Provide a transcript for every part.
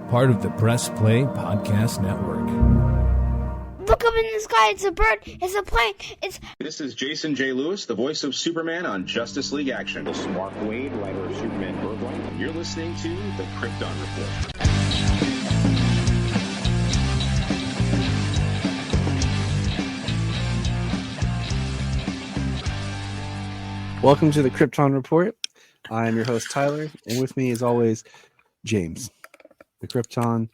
part of the Press Play Podcast Network. Look up in the sky, it's a bird, it's a plane, This is Jason J. Lewis, the voice of Superman on Justice League Action. This is Mark Wade, writer of Superman Birthright. You're listening to the Krypton Report. Welcome to the Krypton Report. I'm your host, Tyler, and with me, as always, James, the Krypton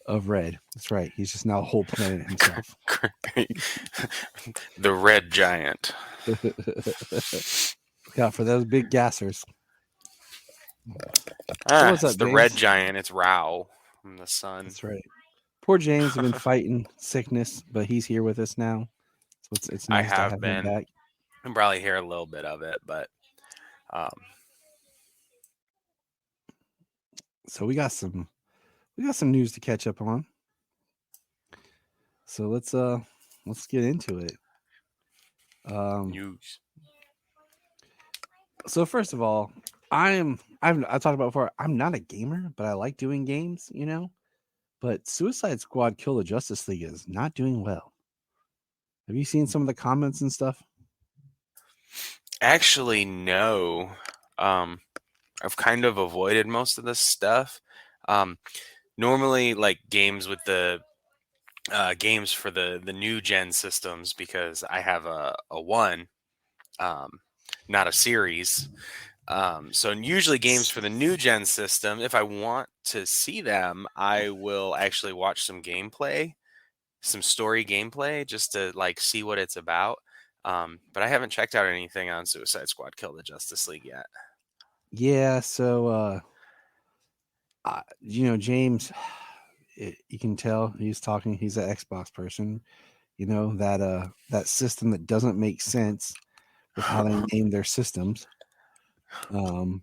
of Red. That's right. He's just now a whole planet himself. The Red Giant. Yeah, for those big gassers. It's up, the James? Red Giant. It's Rao from the sun. That's right. Poor James has been fighting sickness, but he's here with us now. So it's nice to have him back. I can probably hear a little bit of it, but so we got some news to catch up on. So let's get into it. news. So first of all, I've talked about before, I'm not a gamer, but I like doing games, you know. But Suicide Squad Kill the Justice League is not doing well. Have you seen some of the comments and stuff? Actually, no. I've kind of avoided most of this stuff. Normally, like games with the games for the new gen systems, because I have a one, not a series. So usually games for the new gen system, if I want to see them, I will actually watch some gameplay, some story gameplay, just to like see what it's about. But I haven't checked out anything on Suicide Squad Kill the Justice League yet. Yeah, so James, you can tell he's talking. He's an Xbox person. You know that system that doesn't make sense with how they name their systems. I don't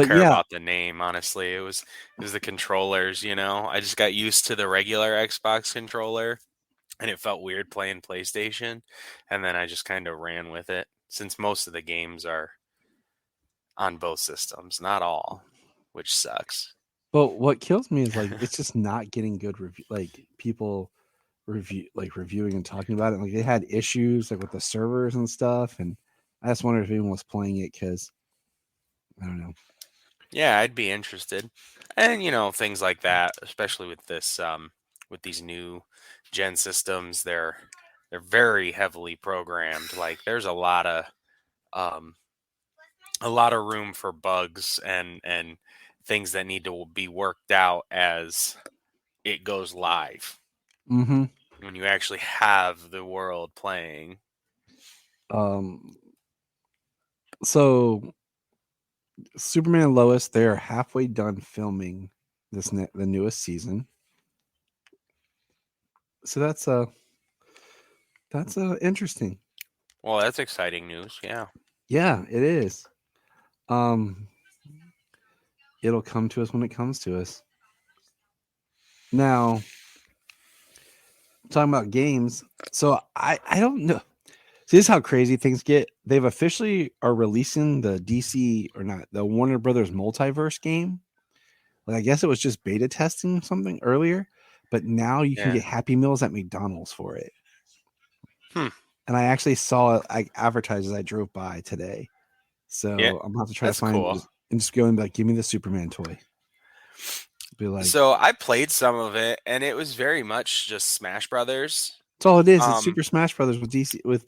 care about the name, honestly. It was the controllers. I just got used to the regular Xbox controller, and it felt weird playing PlayStation. And then I just kind of ran with it, since most of the games are on both systems, not all, which sucks. But what kills me is like it's just not getting good review. Like people reviewing and talking about it. Like they had issues like with the servers and stuff, and I just wondered if anyone was playing it because I don't know. Yeah, I'd be interested, and things like that, especially with this with these new gen systems, they're very heavily programmed. Like there's a lot of room for bugs and things that need to be worked out as it goes live. Mm-hmm. When you actually have the world playing. So Superman and Lois, they're halfway done filming the newest season. So that's interesting. Well, that's exciting news. Yeah, it is. It'll come to us when it comes to us. Now, talking about games, so I don't know. See, this is how crazy things get. They've officially are releasing the DC or not the Warner Brothers multiverse game. Like I guess it was just beta testing something earlier, but now you can get Happy Meals at McDonald's for it. And I actually saw it advertised as I drove by today. So I'm gonna have to try to find it and just go and be like, give me the Superman toy. Be like, so I played some of it, and it was very much just Smash Brothers. That's all it is. It's Super Smash Brothers with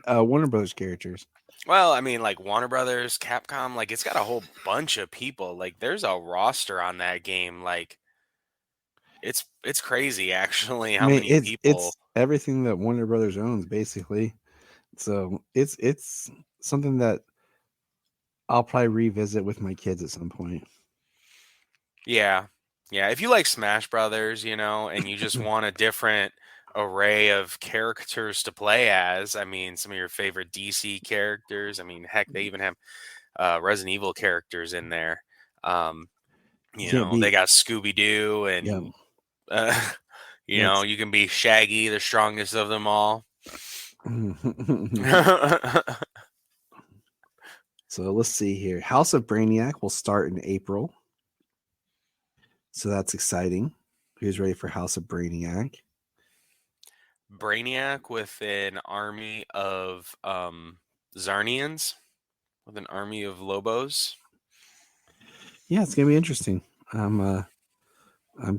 Warner Brothers characters. Well, I mean, like Warner Brothers, Capcom, like it's got a whole bunch of people. Like there's a roster on that game. Like it's crazy, actually, how many people. It's everything that Warner Brothers owns, basically. So it's something that I'll probably revisit with my kids at some point. Yeah. If you like Smash Brothers, and you just want a different array of characters to play as. I mean, some of your favorite DC characters. I mean, heck, they even have Resident Evil characters in there. They got Scooby-Doo and, you can be Shaggy, the strongest of them all. So let's see here. House of Brainiac will start in April. So that's exciting. Who's ready for House of Brainiac? Brainiac with an army of Zarnians, with an army of Lobos. Yeah, it's gonna be interesting. I'm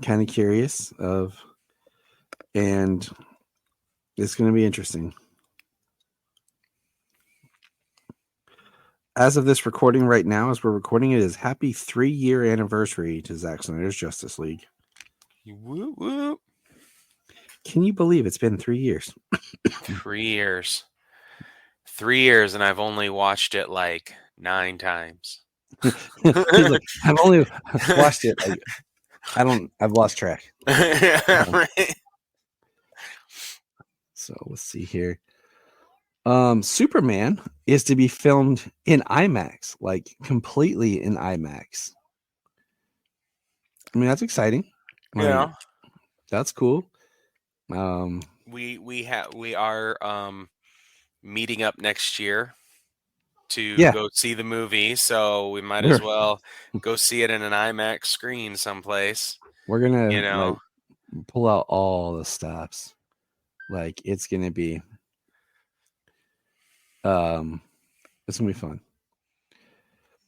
kind of curious of, and it's gonna be interesting. As of this recording right now, as we're recording it, is happy 3-year anniversary to Zack Snyder's Justice League. Woo woo. Can you believe it's been 3 years? 3 years. 3 years, and I've only watched it like 9 times. He's like, I've only watched it. Like, I've lost track. Right. So let's see here. Superman is to be filmed in IMAX, like completely in IMAX. I mean, that's exciting. Like, Yeah. that's cool. We are meeting up next year to Yeah. go see the movie, so we might as well go see it in an IMAX screen someplace. We're gonna You know, like pull out all the stops. Like it's gonna be it's gonna be fun.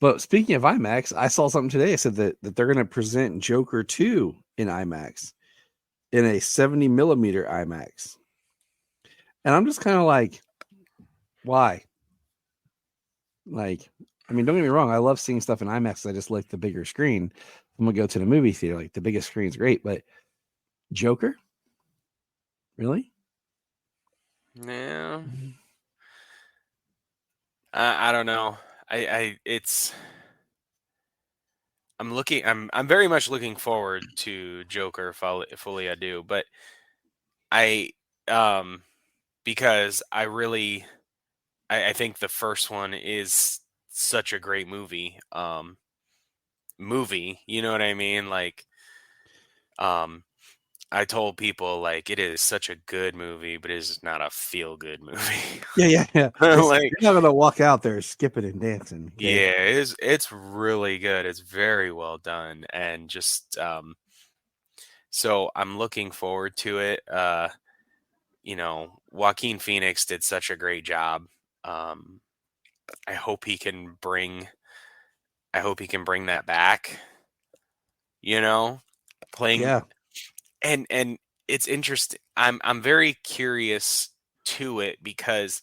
But speaking of IMAX, I saw something today. I said that they're gonna present Joker 2 in IMAX in a 70 millimeter IMAX. And I'm just kind of like, why? Like, I mean, don't get me wrong, I love seeing stuff in IMAX. I just like the bigger screen. I'm gonna go to the movie theater, like the biggest screen's great, but Joker? Really? yeah. I don't know. I'm very much looking forward to Joker fully I do, but I because I think the first one is such a great movie. You know what I mean? Like I told people like it is such a good movie, but it is not a feel good movie. Yeah. Like, You're not gonna walk out there skipping and dancing. Okay? yeah, it's really good. It's very well done, and just so I'm looking forward to it. Joaquin Phoenix did such a great job. Um, I hope he can bring. I hope he can bring that back. Playing Yeah. and it's interesting. I'm very curious to it because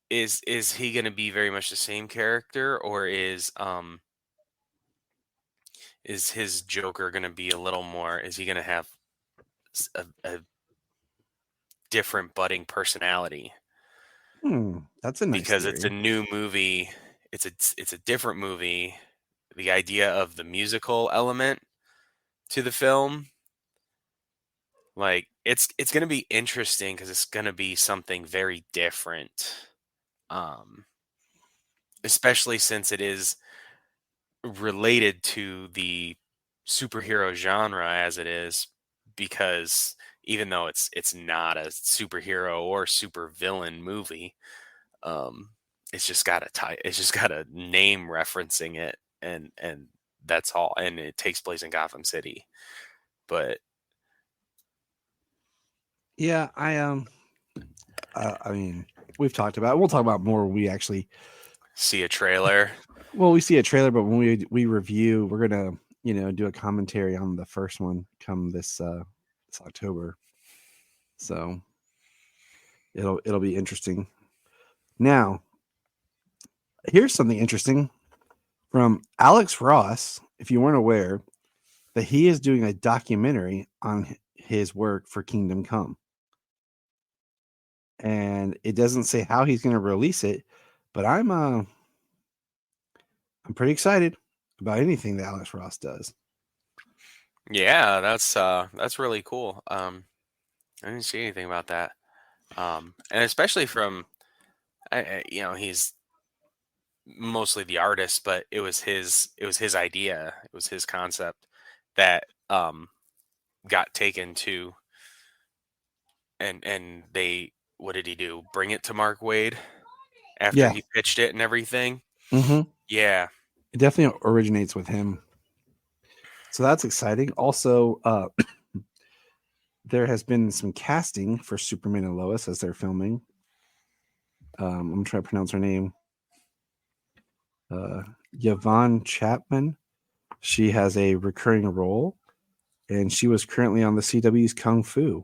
is he going to be very much the same character, or is his Joker going to be a little more? Is he going to have a different budding personality? That's a nice Because theory. it's a new movie. It's a different movie. The idea of the musical element to the film, like it's going to be interesting because it's going to be something very different. Especially since it is related to the superhero genre as it is, because even though it's not a superhero or super villain movie, it's just got a name referencing it, and that's all, and it takes place in Gotham City. But Yeah, I mean, we'll talk about more when we actually see a trailer. Well, we see a trailer, but when we review, we're gonna do a commentary on the first one come this October. So it'll be interesting. Now, here's something interesting from Alex Ross. If you weren't aware, that he is doing a documentary on his work for Kingdom Come, and it doesn't say how he's going to release it, but I'm pretty excited about anything that Alex Ross does. Yeah, that's really cool. I didn't see anything about that. And especially from, he's mostly the artist, but it was his idea, it was his concept that got taken to, and they, what did he do? Bring it to Mark Waid after he pitched it and everything. Mm-hmm. Yeah, It definitely originates with him. So that's exciting. Also, there has been some casting for Superman and Lois as they're filming. I'm trying to pronounce her name. Yvonne Chapman. She has a recurring role, and she was currently on the CW's Kung Fu.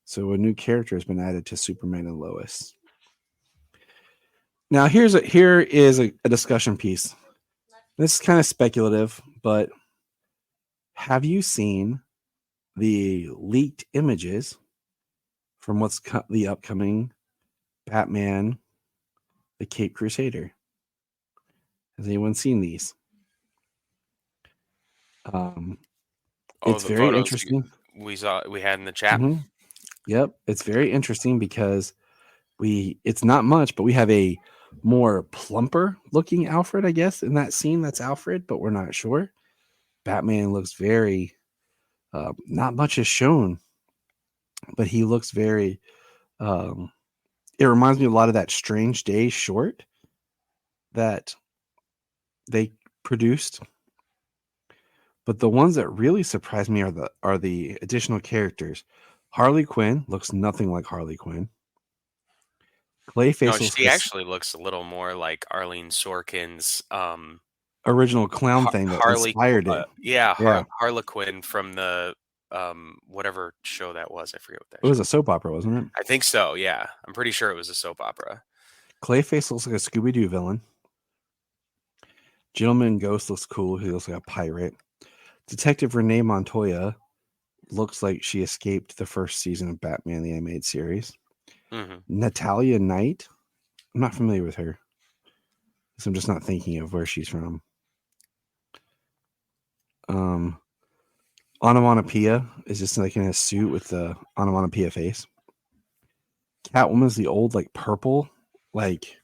So a new character has been added to Superman and Lois. Now here is a discussion piece. This is kind of speculative, but have you seen the leaked images from the upcoming Batman, the Cape Crusader? Has anyone seen these? It's The very photos interesting. we had in the chat. Mhm. Yep, it's very interesting because it's not much, but we have a more plumper looking Alfred, I guess, in that scene. That's Alfred, but we're not sure. Batman looks very not much is shown, but he looks very it reminds me a lot of that Strange Day short that they produced. But the ones that really surprised me are the additional characters. Harley Quinn looks nothing like Harley Quinn. No, Clayface looks she like actually looks a little more like Arlene Sorkin's original clown thing that inspired it. Yeah, Harlequin from the whatever show that was. I forget what that it was show. a soap opera, wasn't it? I think so. Yeah, I'm pretty sure it was a soap opera. Clayface looks like a Scooby-Doo villain. Gentleman Ghost looks cool. He looks like a pirate. Detective Renee Montoya looks like she escaped the first season of Batman the Animated Series. Mm-hmm. Natalia Knight, I'm not familiar with her, so I'm just not thinking of where she's from. Onomatopoeia is just like in a suit with the onomatopoeia face. Catwoman's the old like purple, like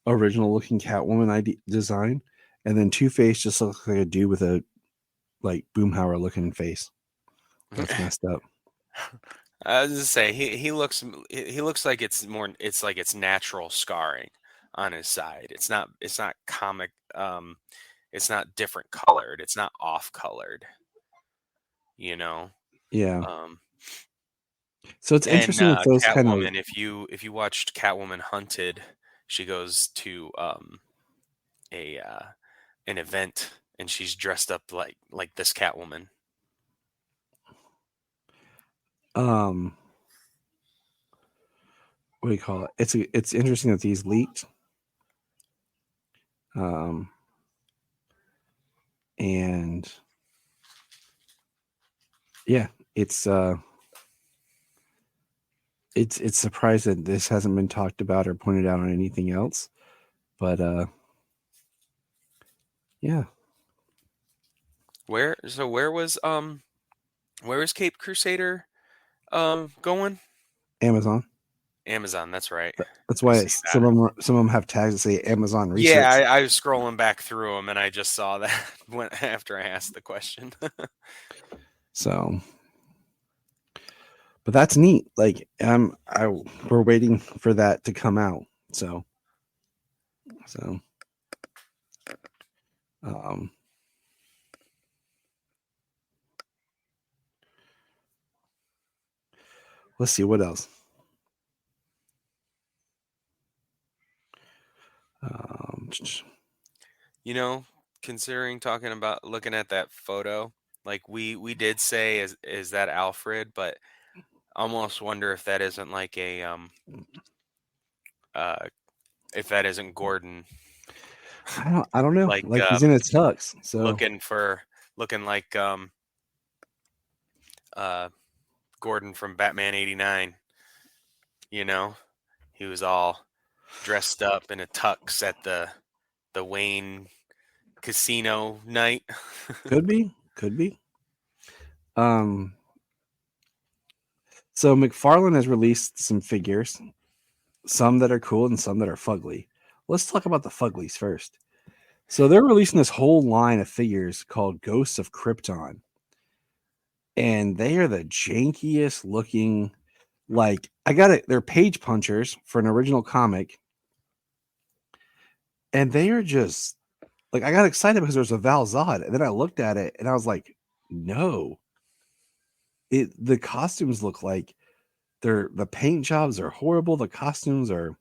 original looking Catwoman design, and then Two-Face just looks like a dude with a like Boomhauer looking face. That's messed up. I was gonna say he looks like it's like it's natural scarring on his side. It's not comic. It's not different colored. It's not off colored. You know. Yeah. So it's interesting with those Catwoman, kind of. if you watched Catwoman Hunted, she goes to a an event and she's dressed up like this Catwoman. What do you call it? It's interesting that these leaked. And yeah, it's surprised that this hasn't been talked about or pointed out on anything else. But yeah. Where is Cape Crusader going? Amazon. Amazon, that's right. That's why some of them have tags that say Amazon research. Yeah, I was scrolling back through them and I just saw that after I asked the question. So, but that's neat. Like, we're waiting for that to come out. So, let's see what else. You know, considering looking at that photo, like we did say is that Alfred, but I almost wonder if that isn't like a if that isn't Gordon. I don't know. Like he's in a tux, so looking like Gordon from Batman '89. You know, he was all dressed up in a tux at the Wayne casino night. Could be. So McFarlane has released some figures, some that are cool and some that are fugly. Let's talk about the fuglies first. So they're releasing this whole line of figures called Ghosts of Krypton. And they are the jankiest looking, like, they're page punchers for an original comic. And they are just, like, I got excited because there's a Val Zod. And then I looked at it and I was like, No, the costumes look like the paint jobs are horrible. The costumes are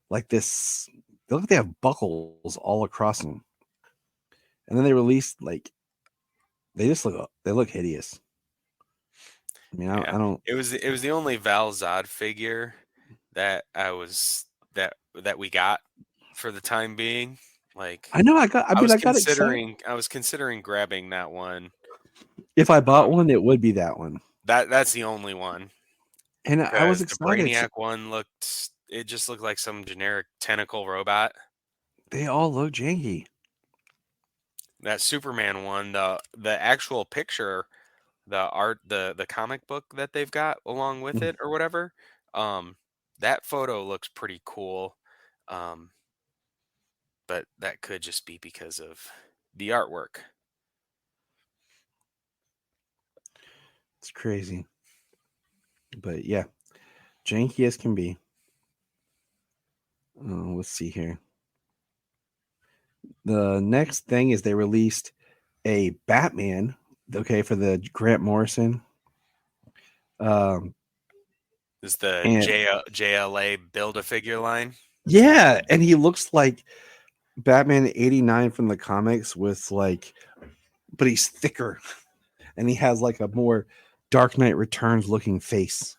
like this. They look like they have buckles all across them. And then they released like they look hideous. I mean, Yeah, I don't. it was the only Val Zod figure that that we got for the time being. Like I know. I got. I mean, I got excited. I was considering grabbing that one. If I bought Um, one, it would be that one. that's the only one And I was because the excited. Brainiac one just looked like some generic tentacle robot. They all look janky. That Superman one, the actual picture, the art, the comic book that they've got along with Mhm. it or whatever, um, that photo looks pretty cool. Um, but that could just be because of the artwork. It's crazy. But yeah, janky as can be. Let's see here. The next thing is they released a Batman. Okay, for the Grant Morrison. Is the And JLA build a figure line? yeah, and he looks like Batman 89 from the comics with like, but he's thicker and he has like a more Dark Knight Returns looking face.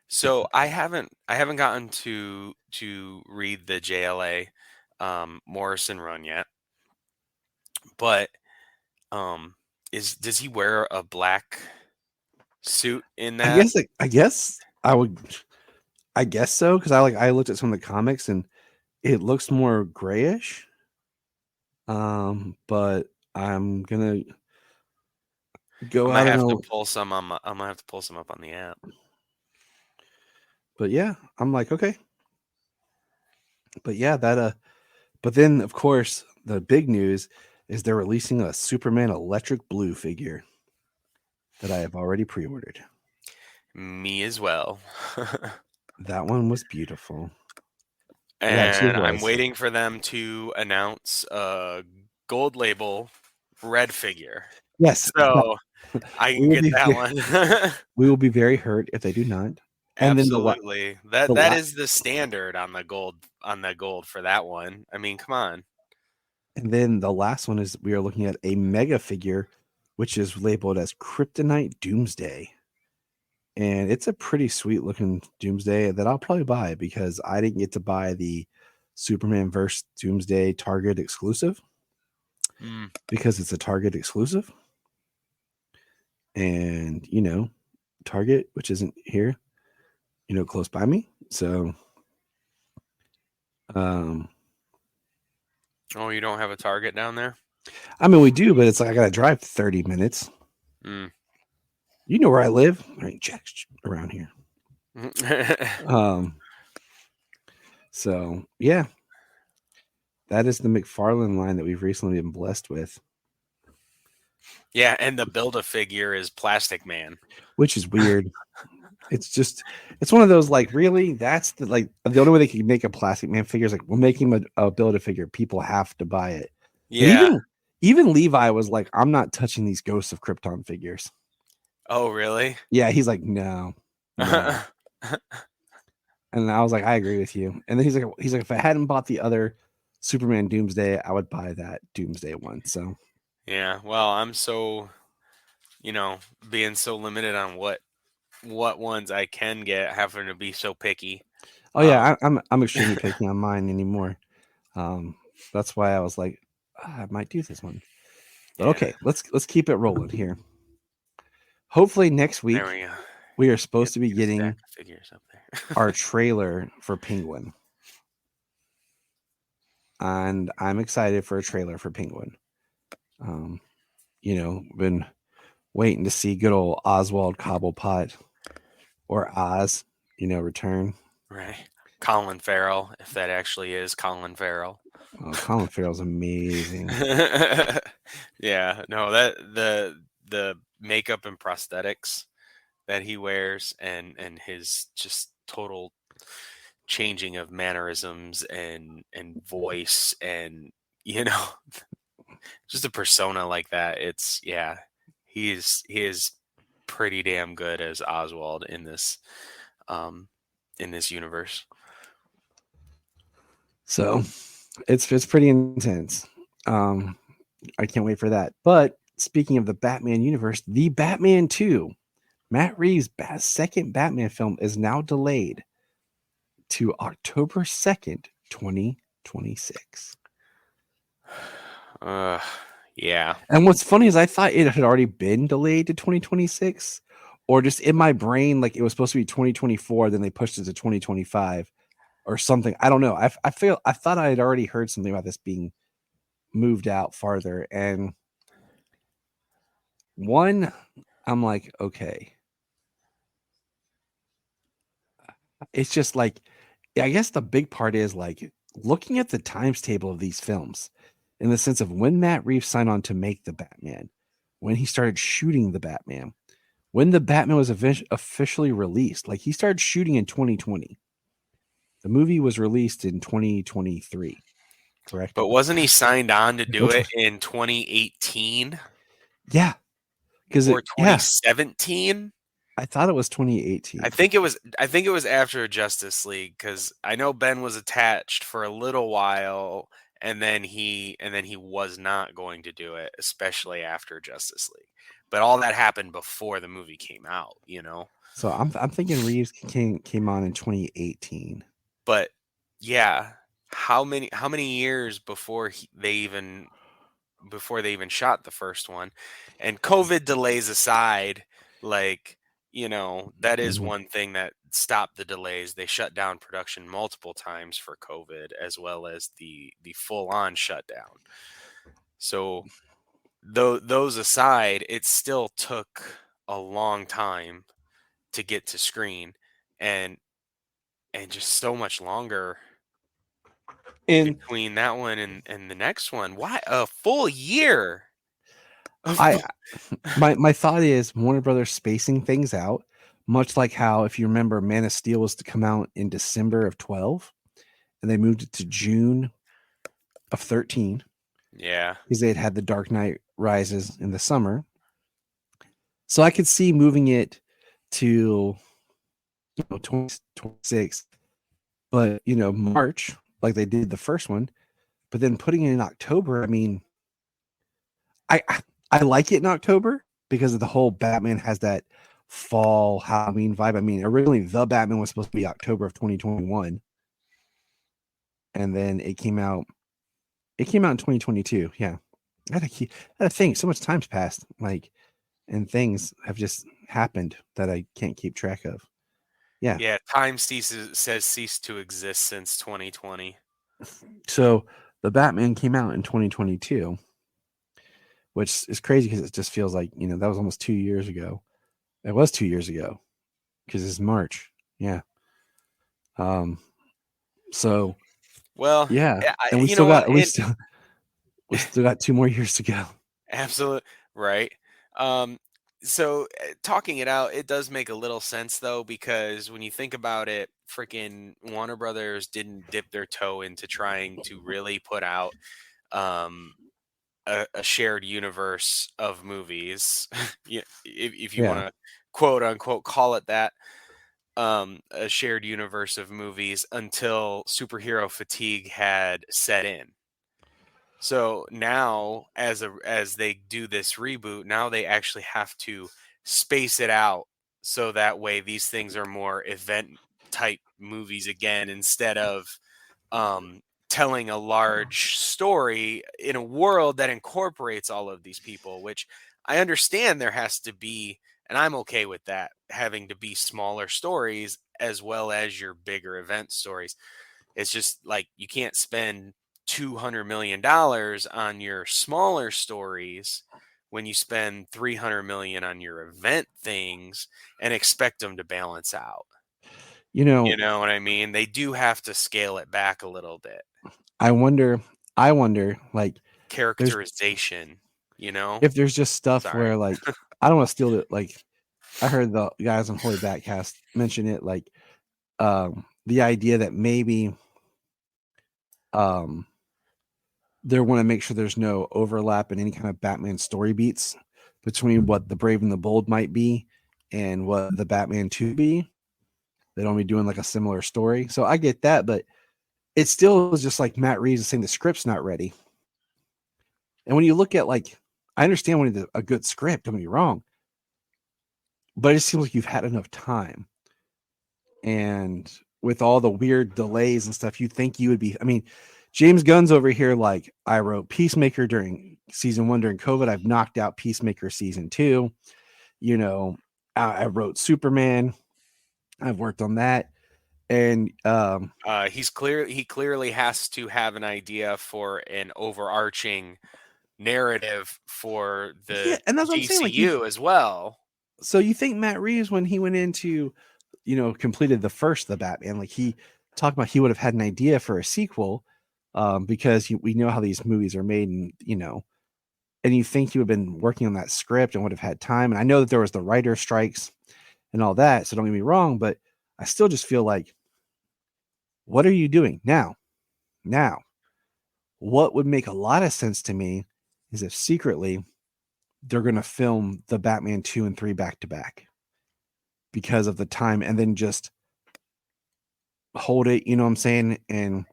So I haven't gotten to read the JLA Morrison run yet, but does he wear a black suit in I that? guess like, I guess so because I looked at some of the comics and it looks more grayish. But I'm gonna I go might out and have to pull some I might have to pull some up on the app. but yeah, I'm like okay. But yeah, but then of course the big news is they're releasing a Superman Electric Blue figure that I have already pre-ordered. Me as well. That one was beautiful. It actually And I'm was. waiting for them to announce a gold label red figure. Yes, So I we can will get be that one. we will be very hurt if they do not. And then Absolutely. the That la- is the standard on the gold for that one. I mean, come on. and then the last one is we are looking at a mega figure, which is labeled as Kryptonite Doomsday. And it's a pretty sweet looking Doomsday that I'll probably buy because I didn't get to buy the Superman vs. Doomsday Target exclusive Mm. because it's a Target exclusive. And, Target, which isn't here, close by me. So, um, Oh, you don't have a Target down there? I mean, we do, but it's like I got to drive 30 minutes. Mm. You know where I live, right? Jack's around here. So yeah, that is the McFarlane line that we've recently been blessed with, Yeah, and the Build-A-Figure is Plastic Man. which is weird. It's one of those like really that's the only way they can make a Plastic Man figure is like we'll make him a build a figure. People have to buy it. But Yeah. even Levi was like, I'm not touching these Ghosts of Krypton figures. Oh, really? Yeah, he's like, no. And I was like, I agree with you. And then he's like, if I hadn't bought the other Superman Doomsday, I would buy that Doomsday one. So Yeah. Well, I'm so, being so limited on what ones I can get, having to be so picky. oh yeah, I'm extremely picky on mine anymore. That's why I was like, I might do this one. But Yeah. okay, let's keep it rolling here. Hopefully next week There we go. we are supposed to be Get a stack getting of figures up there. our trailer for Penguin. And I'm excited for a trailer for Penguin. Been waiting to see good old Oswald Cobblepot or Oz, return. Right. Colin Farrell, if that actually is Colin Farrell. Oh, Colin Farrell's amazing. Yeah, no, that the makeup and prosthetics that he wears and his just total changing of mannerisms and voice and just a persona like that. It's he is pretty damn good as Oswald in this universe. So it's pretty intense. I can't wait for that. But speaking of the Batman universe, the Batman 2, Matt Reeves' second Batman film, is now delayed to October 2nd, 2026. Yeah. And what's funny is I thought it had already been delayed to 2026, or just in my brain, like it was supposed to be 2024, then they pushed it to 2025 or something. I don't know. I thought I had already heard something about this being moved out farther. And one, I'm like, okay. It's just like, I guess the big part is like looking at the times table of these films in the sense of when Matt Reeves signed on to make the Batman, when he started shooting the Batman, when the Batman was officially released. Like he started shooting in 2020. The movie was released in 2023, correct? But wasn't he signed on to do it in 2018 Yeah, because or yeah, 2017? I thought it was 2018. I think it was after Justice League, because I know Ben was attached for a little while, and then he was not going to do it, especially after Justice League. But all that happened before the movie came out, you know. So I'm thinking Reeves came on in 2018. But yeah, how many years before they even shot the first one? And COVID delays aside, like, you know, that is Mhm. one thing that stopped the delays. They shut down production multiple times for COVID, as well as the full-on shutdown. So those aside, it still took a long time to get to screen, and just so much longer And between that one and the next one. Why a full year? I my thought is Warner Brothers spacing things out, much like how, if you remember, Man of Steel was to come out in December of 12, and they moved it to June of 13 Yeah. because they had the Dark Knight Rises in the summer. So I could see moving it to 2026, but March like they did the first one, but then putting it in October. I mean, I I like it in October because of the whole Batman has that fall Halloween vibe. I mean, originally the Batman was supposed to be October of 2021, and then it came out. It came out in 2022. Yeah, I had to think. So much time's passed, like, and things have just happened that I can't keep track of. Yeah. Yeah, time ceased to exist since 2020. So the Batman came out in 2022, which is crazy because it just feels like that was almost 2 years ago. It was 2 years ago because it's March. Yeah. So Well, yeah, and we you still know got what? at least we still got 2 more years to go. Absolute right. Um, so talking it out, it does make a little sense though, because when you think about it, freaking Warner Brothers didn't dip their toe into trying to really put out um, a shared universe of movies. Yeah, if you want Yeah. to quote unquote call it that, a shared universe of movies, until superhero fatigue had set in. So now, as they do this reboot, now they actually have to space it out so that way these things are more event type movies again, instead of telling a large story in a world that incorporates all of these people. Which I understand there has to be, and I'm okay with that, having to be smaller stories as well as your bigger event stories. It's just like you can't spend $200 million on your smaller stories when you spend 300 million on your event things and expect them to balance out. You know, You know what I mean? They do have to scale it back a little bit. I wonder like there's Characterization, you know? if there's just stuff Sorry. where, like, I don't want to steal it. Like, I heard the guys on Holy Backcast mention it, like the idea that maybe they want to make sure there's no overlap in any kind of Batman story beats between what the Brave and the Bold might be and what the Batman 2 be. They'd only be doing like a similar story. So I get that, but it still is just like Matt Reeves is saying the script's not ready. And when you look at like, I understand when it's a good script, don't get me wrong, but it seems like you've had enough time. And with all the weird delays and stuff, you think you would be. I mean, James Gunn's over here like, I wrote Peacemaker during season 1 during COVID. I've knocked out Peacemaker season 2. You know, I wrote Superman. I've worked on that. And He clearly has to have an idea for an overarching narrative for yeah, the and that's what I'm saying. Like GCU as well. so you think Matt Reeves, when he went into, completed the first the Batman, like he talked about, he would have had an idea for a sequel, because we know how these movies are made, and and you think he would have been working on that script and would have had time. And I know that there was the writer strikes and all that, so don't get me wrong, but I still just feel like, what are you doing now? Now, what would make a lot of sense to me is if secretly they're going to film the Batman 2 and 3 back to back because of the time, and then just hold it, you know what I'm saying, and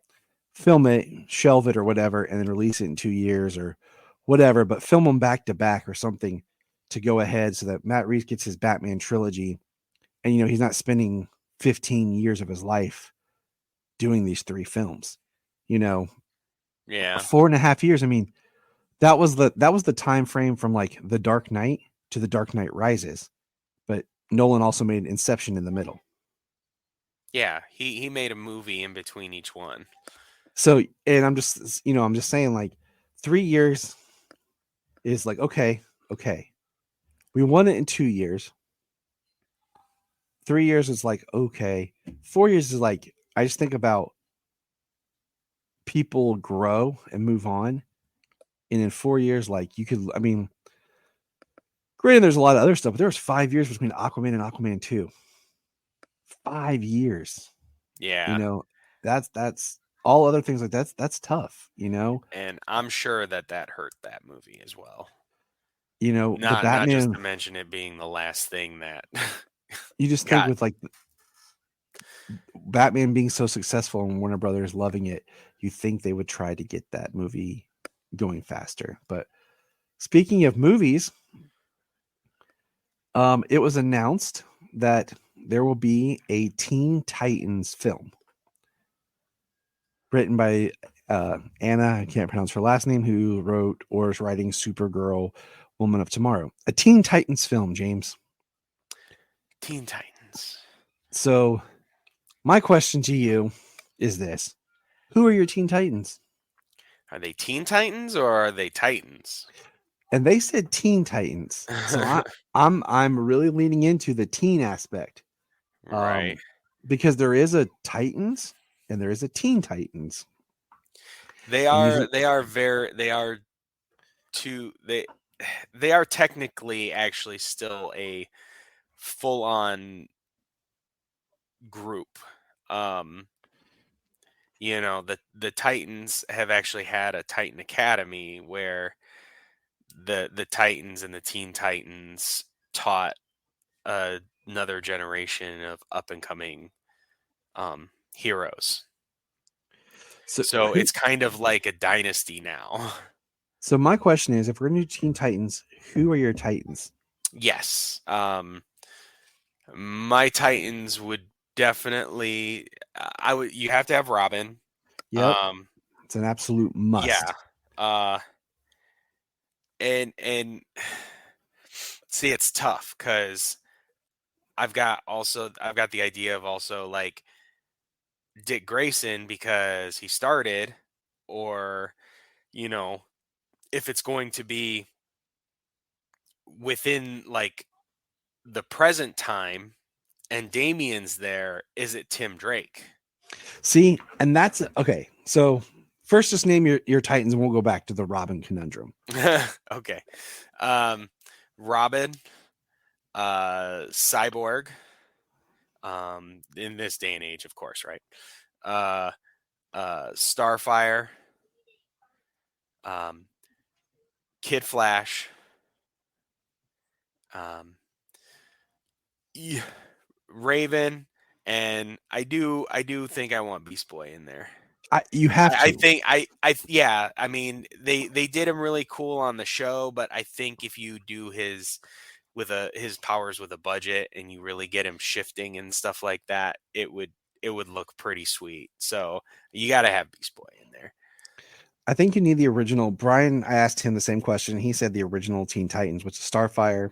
film it, shelve it or whatever, and then release it in 2 years or whatever, but film them back to back or something to go ahead so that Matt Reeves gets his Batman trilogy. And, he's not spending 15 years of his life doing these 3 films, Yeah. 4.5 years. I mean, that was the time frame from like The Dark Knight to The Dark Knight Rises. But Nolan also made Inception in the middle. Yeah, he made a movie in between each one. So, and I'm just saying, like, 3 years is like, okay. We won it in 2 years. 3 years is like, okay. 4 years is like, I just think about people grow and move on. And in 4 years, like, you could, I mean, granted, there's a lot of other stuff, but there was 5 years between Aquaman and Aquaman 2. 5 years. Yeah. That's all other things like that's tough, And I'm sure that hurt that movie as well. The Not just Batman, to mention it being the last thing that you just think got. with like Batman being so successful and Warner Brothers loving it, you think they would try to get that movie going faster. But speaking of movies, it was announced that there will be a Teen Titans film written by Anna, I can't pronounce her last name, who wrote or is writing Supergirl, Woman of Tomorrow. A Teen Titans film, James. Teen Titans. So my question to you is this. Who are your Teen Titans? Are they Teen Titans or are they Titans? And they said Teen Titans. So I'm really leaning into the teen aspect. Right. Because there is a Titans and there is a Teen Titans. They are technically actually still a full-on group. The Titans have actually had a Titan Academy where the Titans and the Teen Titans taught another generation of up and coming heroes. So it's kind of like a dynasty now. So my question is, if we're going to do Teen Titans, who are your Titans? Yes. My Titans would definitely you have to have Robin. Yep. It's an absolute must. Yeah. And see, it's tough because I've got the idea of also like Dick Grayson because he started, or if it's going to be within like the present time and Damien's there, is it Tim Drake? See, and that's okay. So first, just name your Titans, and we'll go back to the Robin conundrum. Okay. Robin, Cyborg, in this day and age, of course, right? Starfire, Kid Flash, Um, yeah, Raven, and I do think I want Beast Boy in there. You have I to. think yeah. I mean, they did him really cool on the show, but I think if you do his powers with a budget and you really get him shifting and stuff like that, it would look pretty sweet. So you got to have Beast Boy in there. I think you need the original. Brian, I asked him the same question. He said the original Teen Titans, which is Starfire,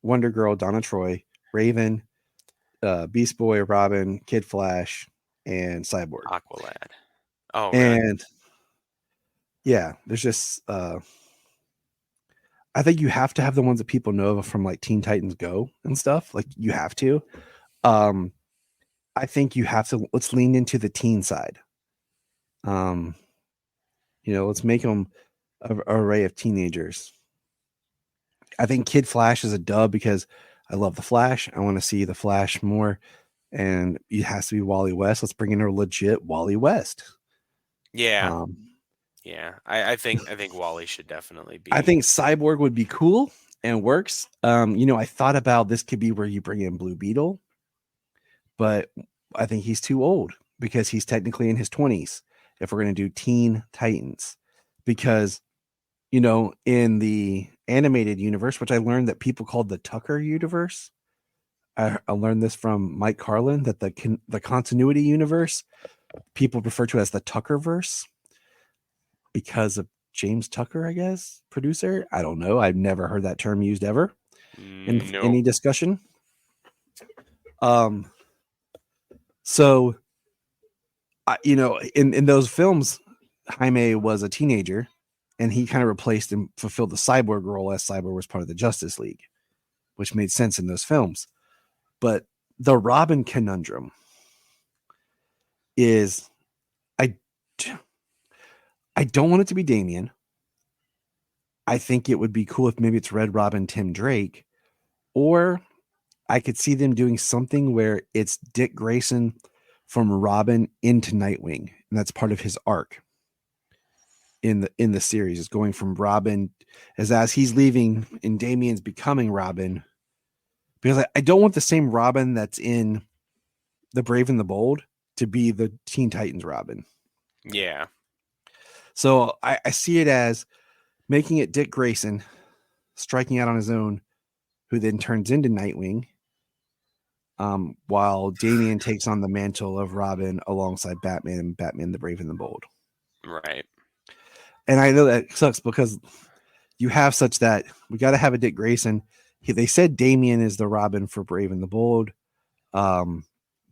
Wonder Girl, Donna Troy, Raven, Beast Boy, Robin, Kid Flash, and Cyborg. Aqualad. Oh, really? And yeah, there's just I think you have to have the ones that people know from like Teen Titans Go and stuff. Like you have to. I think you have to. Let's lean into the teen side. Let's make them an array of teenagers. I think Kid Flash is a dub because I love the Flash. I want to see the Flash more, and it has to be Wally West. Let's bring in a legit Wally West. Yeah. Yeah. I think Wally should definitely be. I think Cyborg would be cool and works. I thought about this could be where you bring in Blue Beetle, but I think he's too old because he's technically in his 20s. If we're going to do Teen Titans, because in the animated universe, which I learned that people called the Tucker universe. I learned this from Mike Carlin that the continuity universe people refer to as the Tuckerverse because of James Tucker, I guess, producer. I don't know. I've never heard that term used ever in any discussion. So, in those films, Jaime was a teenager, and he kind of replaced and fulfilled the Cyborg role as Cyborg was part of the Justice League, which made sense in those films. But the Robin conundrum is, I don't want it to be Damian. I think it would be cool if maybe it's Red Robin, Tim Drake, or I could see them doing something where it's Dick Grayson from Robin into Nightwing, and that's part of his arc in the series. Is going from Robin as he's leaving and Damian's becoming Robin, because I don't want the same Robin that's in The Brave and the Bold to be the Teen Titans Robin. Yeah. So I see it as making it Dick Grayson striking out on his own, who then turns into Nightwing, while Damian takes on the mantle of Robin alongside Batman and Batman the Brave and the Bold. Right. And I know that sucks because you have such that we got to have a Dick Grayson. They said Damian is the Robin for Brave and the Bold. But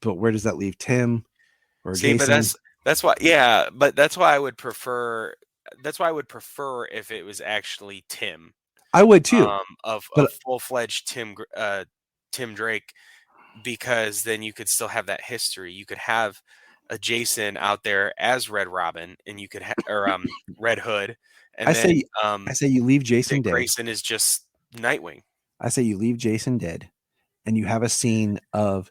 where does that leave Tim or See, Jason? but that's why, yeah, but that's why I would prefer. That's why I would prefer if it was actually Tim. I would too. Of full-fledged Tim Drake, because then you could still have that history. You could have a Jason out there as Red Robin, and you could Red Hood. And I say you leave Jason Dick dead. Grayson is just Nightwing. I say you leave Jason dead, and you have a scene of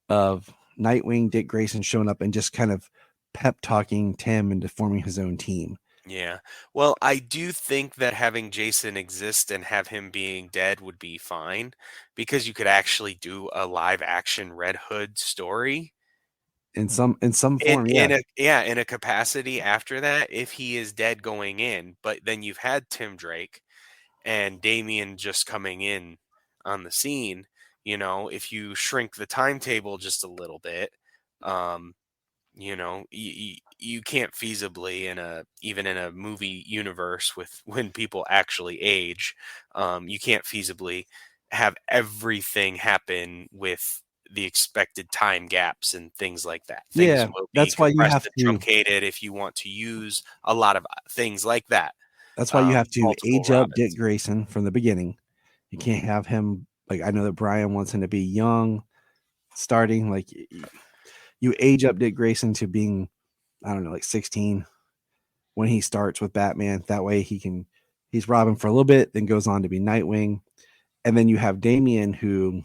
Nightwing, Dick Grayson showing up and just kind of pep talking Tim into forming his own team. Yeah. Well, I do think that having Jason exist and have him being dead would be fine, because you could actually do a live action Red Hood story in some form. In a capacity after that, if he is dead going in. But then you've had Tim Drake and Damian just coming in on the scene. If you shrink the timetable just a little bit, you can't feasibly even in a movie universe with when people actually age, you can't feasibly have everything happen with the expected time gaps and things like that. Things will be that's why you have to truncated if you want to use a lot of things like that. That's why you have to age up Robins. Dick Grayson from the beginning. You can't have him like, I know that Brian wants him to be young, starting like you age up Dick Grayson to being, I don't know, like 16 when he starts with Batman. That way he's Robin for a little bit, then goes on to be Nightwing. And then you have Damian, who,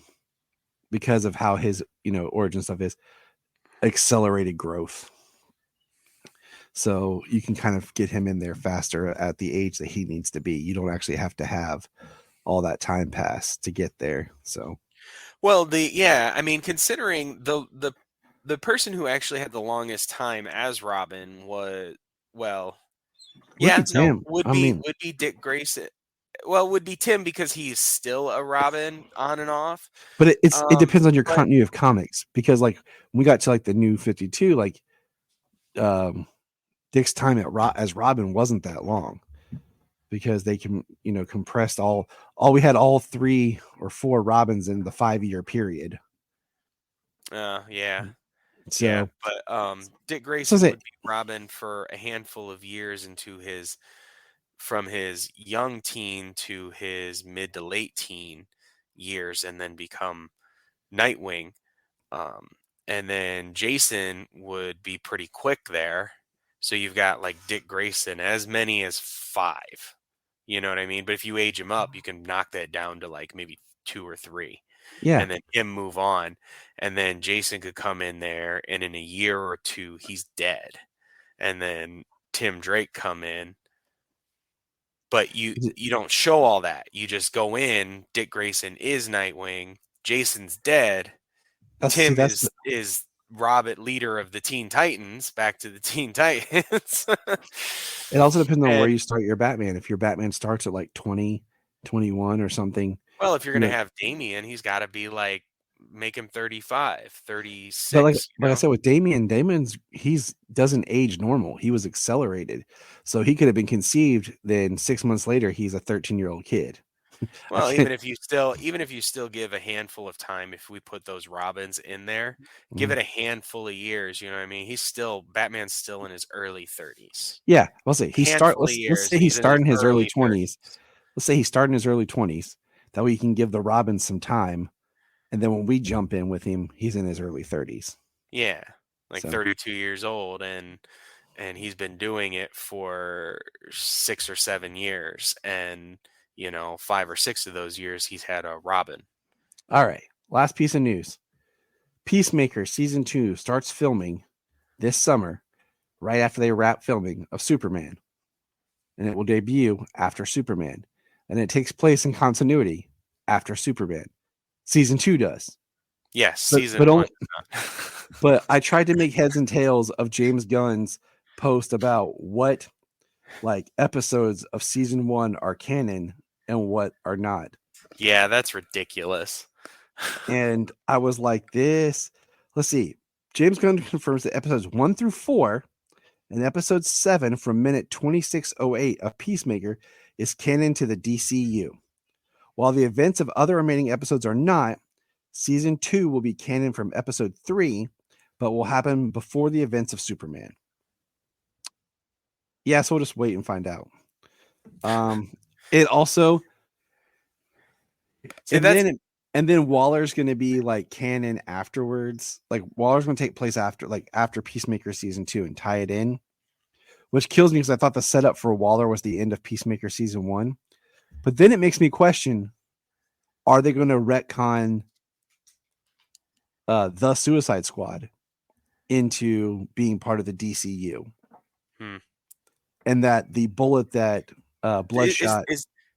because of how his, origin stuff is, accelerated growth. So you can kind of get him in there faster at the age that he needs to be. You don't actually have to have all that time passed to get there. So Well, I mean, considering the person who actually had the longest time as Robin was, well, look yeah, at no, Tim. I mean, would be Dick Grayson. Well, would be Tim because he's still a Robin on and off. but it depends on your But continuity of comics, because like when we got to like the New 52, like um Dick's time as Robin wasn't that long, because they can, compressed we had all 3 or 4 Robins in the 5-year period. yeah, So but Dick so Grayson say would be Robin for a handful of years from his young teen to his mid to late teen years, and then become Nightwing. Um, and then Jason would be pretty quick there. So you've got like Dick Grayson as many as 5. You know what I mean? But if you age him up, you can knock that down to like maybe 2 or 3, yeah, and then him move on. And then Jason could come in there, and in a year or 2, he's dead. And then Tim Drake come in, but you don't show all that. You just go in. Dick Grayson is Nightwing. Jason's dead. Tim that's is Robert, leader of the Teen Titans. Back to the Teen Titans. it also depends on where And you start your Batman. If your Batman starts at like 20, 21 or something, well, if you're you gonna know, have Damian, he's got to be like make him 35, but like 36. like I said with Damon's he's doesn't age normal. He was accelerated. So he could have been conceived, then 6 months later he's a 13-year-old kid. I Well, can't even if you still give a handful of time, if we put those Robins in there, give mm. it a handful of years. You know what I mean? Batman's still in his early 30s. Yeah, I'll say Handful of let's years, say and he's he's in his starting his early early 20s. 30s. Let's say he's starting his early 20s. That way you can give the Robin some time. And then when we jump in with him, he's in his early 30s. Yeah, like So 32 years old, and he's been doing it for 6 or 7 years, and 5 or 6 of those years he's had a Robin. all right. Last piece of news. Peacemaker season 2 starts filming this summer, right after they wrap filming of Superman. And it will debut after Superman. And it takes place in continuity after Superman. Season 2 does. Yes, But season but one. only but I tried to make heads and tails of James Gunn's post about what like episodes of season 1 are canon and what are not. Yeah, that's ridiculous. And I was like, this, let's see. James Gunn confirms that episodes 1 through 4 and episode 7 from minute 2608 of Peacemaker is canon to the DCU. While the events of other remaining episodes are not, season 2 will be canon from episode 3, but will happen before the events of Superman. Yeah, so we'll just wait and find out. It also See, and then Waller's going to be like canon afterwards. Like Waller's going to take place after Peacemaker season 2 and tie it in, which kills me because I thought the setup for Waller was the end of Peacemaker season 1. But then it makes me question, are they going to retcon the Suicide Squad into being part of the DCU? And that the bullet that Bloodshot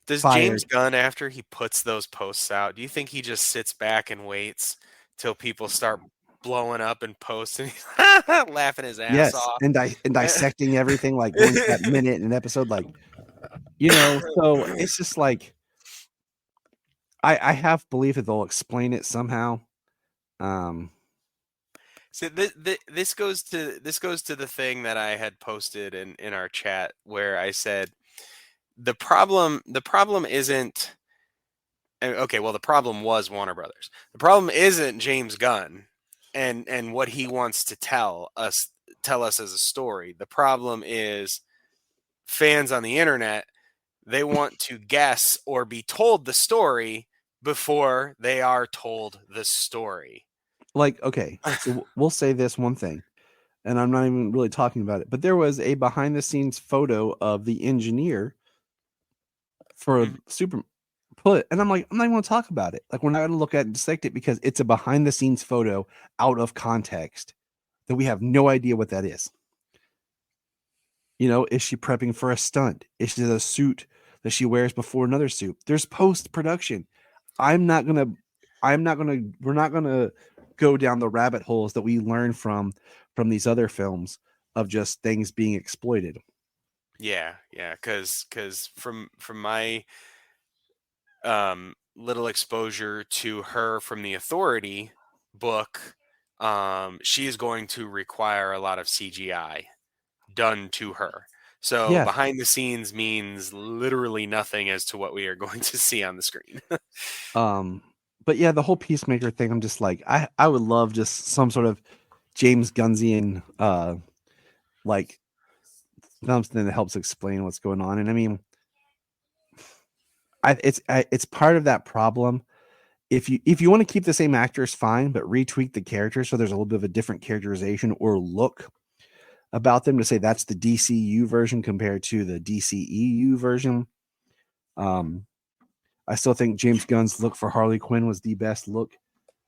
does fired, James Gunn, after he puts those posts out, do you think he just sits back and waits till people start blowing up in posts and he's laughing his ass off? and dissecting everything, like going to that minute in an episode, like, so it's just like I have belief that they'll explain it somehow. So this goes to the thing that I had posted in our chat, where I said the problem isn't okay. Well, the problem was Warner Brothers. The problem isn't James Gunn and what he wants to tell us as a story. The problem is fans on the internet. They want to guess or be told the story before they are told the story. Like, okay, so we'll say this one thing, and I'm not even really talking about it, but there was a behind the scenes photo of the engineer for Super Put, and I'm like, I'm not even going to talk about it. Like, we're not going to look at and dissect it because it's a behind the scenes photo out of context that we have no idea what that is. Is she prepping for a stunt? Is she in a suit that she wears before another suit. There's post-production. We're not gonna go down the rabbit holes that we learn from these other films of just things being exploited. Yeah, because from my little exposure to her from the Authority book, she is going to require a lot of CGI done to her. So Yeah. behind the scenes means literally nothing as to what we are going to see on the screen. But yeah, the whole Peacemaker thing, I'm just like, I would love just some sort of James Gunnsian like something that helps explain what's going on. And I mean, it's part of that problem. If you want to keep the same actors, fine, but retweak the characters so there's a little bit of a different characterization or look about them to say that's the DCU version compared to the DCEU version. I still think James Gunn's look for Harley Quinn was the best look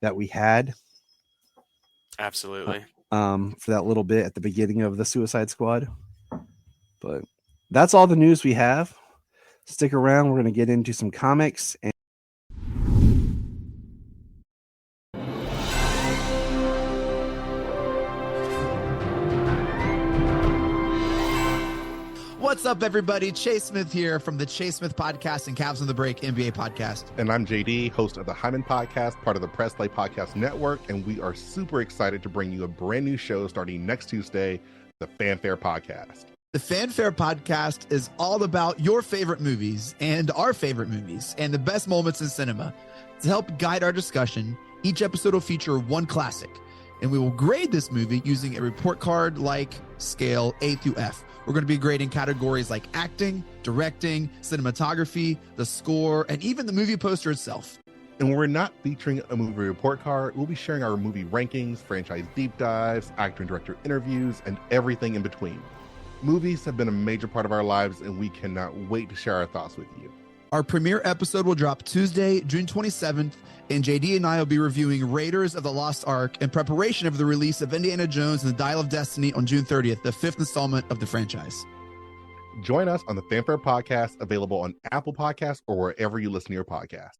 that we had. Absolutely. For that little bit at the beginning of the Suicide Squad. But that's all the news we have. Stick around. We're going to get into some comics. And what's up, everybody? Chase Smith here from the Chase Smith Podcast and Cavs on the Break NBA Podcast. And I'm JD, host of the Hyman Podcast, part of the Press Play Podcast Network. And we are super excited to bring you a brand new show starting next Tuesday, the Fanfare Podcast. The Fanfare Podcast is all about your favorite movies and our favorite movies and the best moments in cinema. To help guide our discussion, each episode will feature one classic, and we will grade this movie using a report card-like scale A through F. We're going to be grading categories like acting, directing, cinematography, the score, and even the movie poster itself. And we're not featuring a movie report card. We'll be sharing our movie rankings, franchise deep dives, actor and director interviews, and everything in between. Movies have been a major part of our lives, and we cannot wait to share our thoughts with you. Our premiere episode will drop Tuesday, June 27th, and JD and I will be reviewing Raiders of the Lost Ark in preparation of the release of Indiana Jones and the Dial of Destiny on June 30th, the 5th installment of the franchise. Join us on the Fanfare Podcast, available on Apple Podcasts or wherever you listen to your podcast.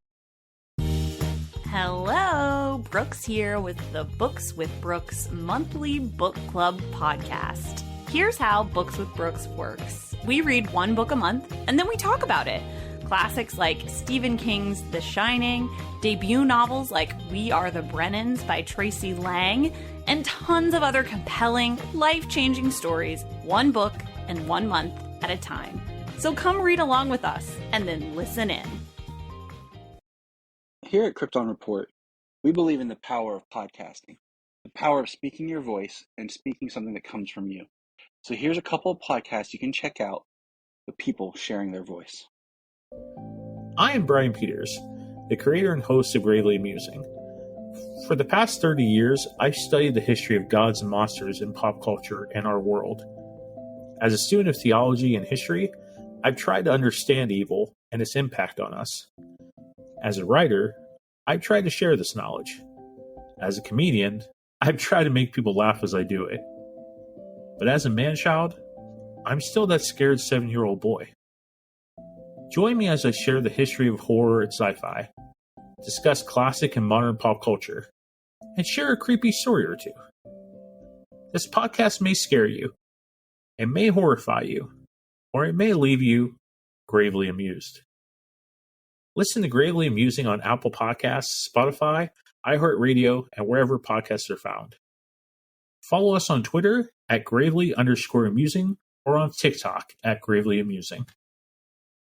Hello, Brooks here with the Books with Brooks monthly book club podcast. Here's how Books with Brooks works. We read one book a month, and then we talk about it. Classics like Stephen King's The Shining, debut novels like We Are the Brennans by Tracy Lang, and tons of other compelling, life-changing stories, one book and 1 month at a time. So come read along with us, and then listen in. Here at Krypton Report, we believe in the power of podcasting, the power of speaking your voice and speaking something that comes from you. So here's a couple of podcasts you can check out with people sharing their voice. I am Brian Peters, the creator and host of Gravely Amusing. For the past 30 years, I've studied the history of gods and monsters in pop culture and our world. As a student of theology and history, I've tried to understand evil and its impact on us. As a writer, I've tried to share this knowledge. As a comedian, I've tried to make people laugh as I do it. But as a man-child, I'm still that scared 7-year-old boy. Join me as I share the history of horror and sci-fi, discuss classic and modern pop culture, and share a creepy story or two. This podcast may scare you, it may horrify you, or it may leave you gravely amused. Listen to Gravely Amusing on Apple Podcasts, Spotify, iHeartRadio, and wherever podcasts are found. Follow us on Twitter at gravely_amusing or on TikTok at Gravely Amusing.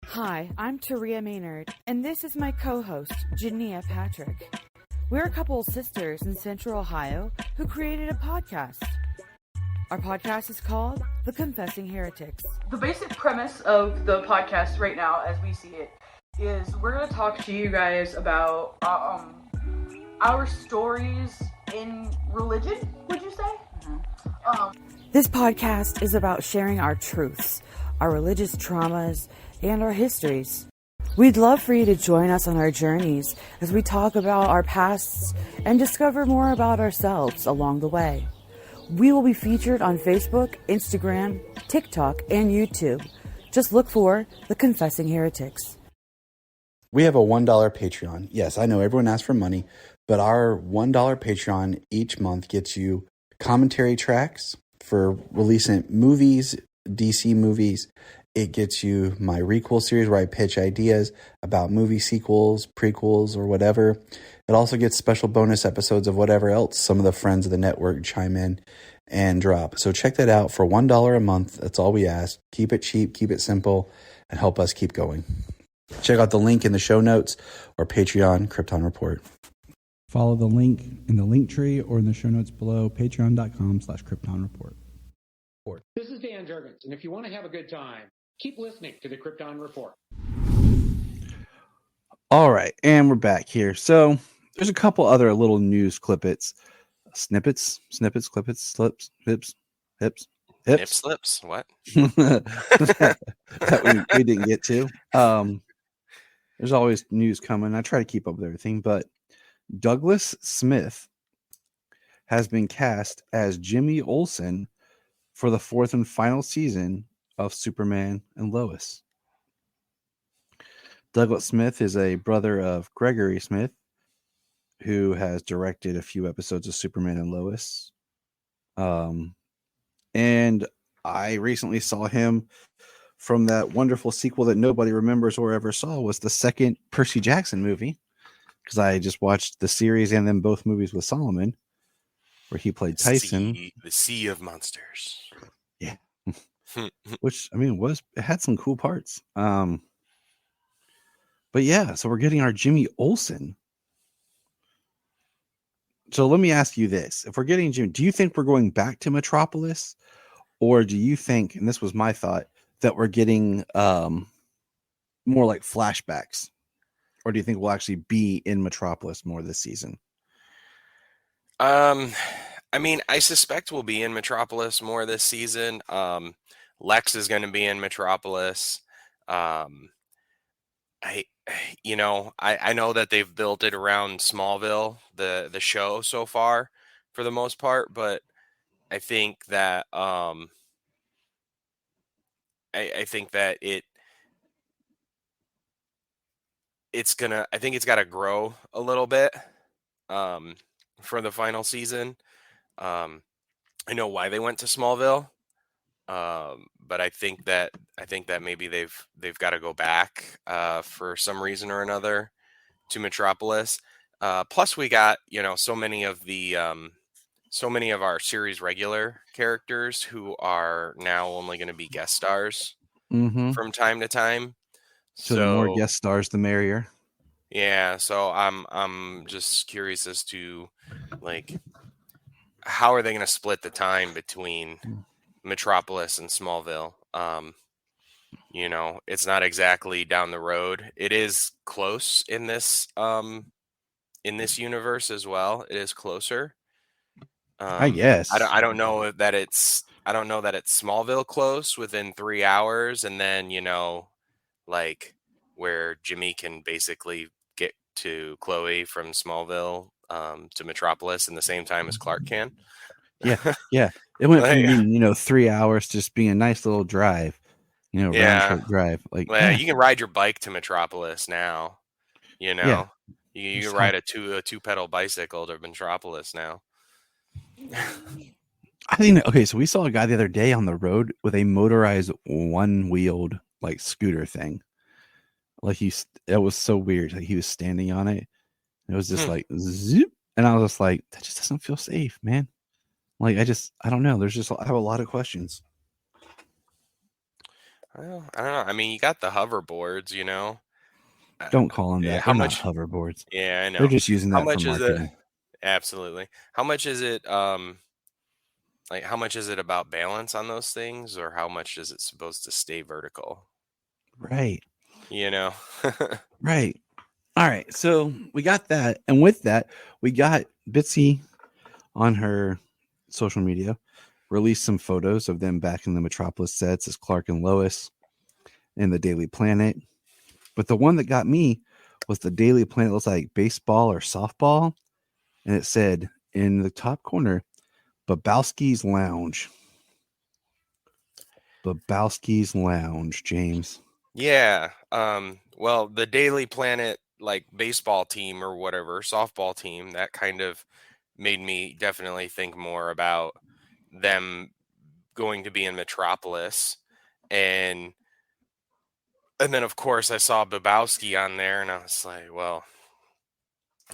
Hi, I'm Taria Maynard, and this is my co-host, Jania Patrick. We're a couple of sisters in Central Ohio who created a podcast. Our podcast is called The Confessing Heretics. The basic premise of the podcast right now, as we see it, is we're going to talk to you guys about our stories in religion, would you say? This podcast is about sharing our truths, our religious traumas, and our histories. We'd love for you to join us on our journeys as we talk about our pasts and discover more about ourselves along the way. We will be featured on Facebook, Instagram, TikTok, and YouTube. Just look for The Confessing Heretics. We have a $1 Patreon. Yes, I know everyone asks for money, but our $1 Patreon each month gets you commentary tracks for releasing movies, DC movies. It gets you my requel series where I pitch ideas about movie sequels, prequels, or whatever. It also gets special bonus episodes of whatever else some of the friends of the network chime in and drop. So check that out for $1 a month. That's all we ask. Keep it cheap, keep it simple, and help us keep going. Check out the link in the show notes or Patreon Krypton Report. Follow the link in the link tree or in the show notes below, patreon.com/Krypton Report. This is Dan Jurgens, and if you want to have a good time, keep listening to the Krypton Report. All right, and we're back here. So there's a couple other little news snippets, clippets, slips, hips. Nip slips. What? that we didn't get to. There's always news coming. I try to keep up with everything, but Douglas Smith has been cast as Jimmy Olsen for the 4th and final season of Superman and Lois. Douglas Smith is a brother of Gregory Smith, who has directed a few episodes of Superman and Lois. And I recently saw him from that wonderful sequel that nobody remembers or ever saw, was the second Percy Jackson movie, because I just watched the series and then both movies with Solomon, where he played Tyson. The Sea of Monsters. Yeah. Which, I mean, it had some cool parts. But yeah, so we're getting our Jimmy Olsen. So let me ask you this. If we're getting Jimmy, do you think we're going back to Metropolis? Or do you think, and this was my thought, that we're getting more like flashbacks? Or do you think we'll actually be in Metropolis more this season? I mean, I suspect we'll be in Metropolis more this season. Lex is going to be in Metropolis. I know that they've built it around Smallville, the show so far, for the most part, but I think that I think that it's got to grow a little bit for the final season. I know why they went to Smallville, but I think that maybe they've got to go back for some reason or another to Metropolis. Plus, we got so many of our series regular characters who are now only going to be guest stars from time to time. So the more guest stars, the merrier. Yeah, so I'm just curious as to how are they going to split the time between Metropolis and Smallville? It's not exactly down the road. It is close in this universe as well. It is closer. I guess. I don't know that it's Smallville close within 3 hours, and then where Jimmy can basically get to Chloe from Smallville to Metropolis in the same time as Clark can. Yeah. It went from 3 hours to just being a nice little drive, round trip drive. You can ride your bike to Metropolis now. You can ride a two pedal bicycle to Metropolis now. I think okay, so we saw a guy the other day on the road with a motorized one-wheeled scooter thing. It was so weird. He was standing on it. It was just zip, and I was just like, that just doesn't feel safe, man. I don't know. I have a lot of questions. Well, I don't know. I mean, you got the hoverboards, Don't call them that. They're not hoverboards. Yeah, I know. They're just using that for marketing. Absolutely. How much is it? How much is it about balance on those things, or how much is it supposed to stay vertical? Right. Right. All right. So we got that, and with that, we got Bitsy on her social media released some photos of them back in the Metropolis sets as Clark and Lois in the Daily Planet. But the one that got me was the Daily Planet. It looks like baseball or softball. And it said in the top corner, Babowski's Lounge. Babowski's Lounge, James. Yeah. Well, the Daily Planet like baseball team or whatever, softball team, that kind of made me definitely think more about them going to be in Metropolis. And then of course I saw Babowski on there and I was like, well,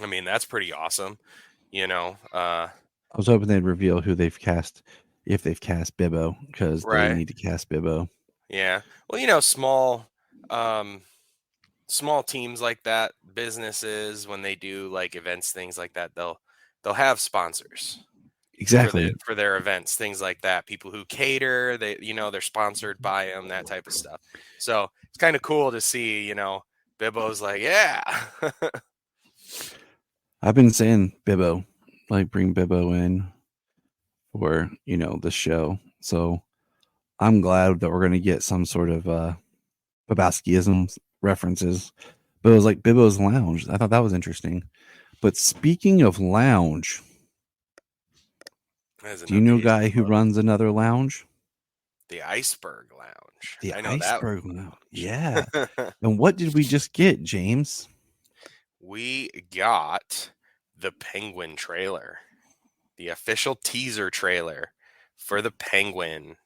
I mean, that's pretty awesome, you know. I was hoping they'd reveal who they've cast, if they've cast Bibbo, because they Right. need to cast Bibbo. Yeah. Well, small teams like that, businesses, when they do like events, things like that, they'll have sponsors Exactly. for their events, things like that. People who cater, they're sponsored by them, that type of stuff. So it's kind of cool to see, Bibbo's like, yeah. I've been saying Bibbo, like bring Bibbo in for, the show. So I'm glad that we're going to get some sort of Babowskiism references. But it was like Bibbo's Lounge. I thought that was interesting. But speaking of lounge, do you know a guy who runs another lounge? The Iceberg Lounge. The I know Iceberg Lounge. Yeah. And what did we just get, James? We got the Penguin trailer, the official teaser trailer for the Penguin,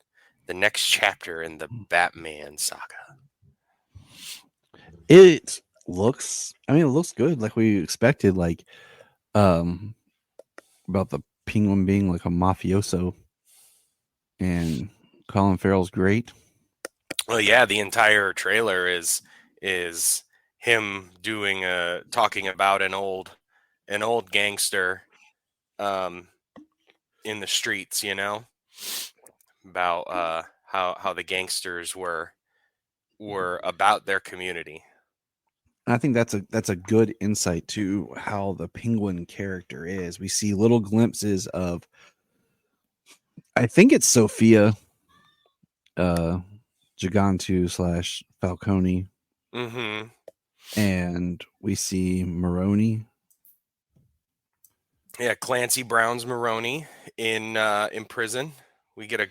the next chapter in the Batman saga. It looks good, like we expected, like about the Penguin being like a mafioso, and Colin Farrell's great. Well, yeah, the entire trailer is him doing talking about an old gangster in the streets, about how the gangsters were about their community. I think that's a good insight to how the Penguin character is. We see little glimpses of, I think it's Sophia Gigantu / Falcone. Mm-hmm. And we see Maroni. Yeah, Clancy Brown's Maroni in prison. We get a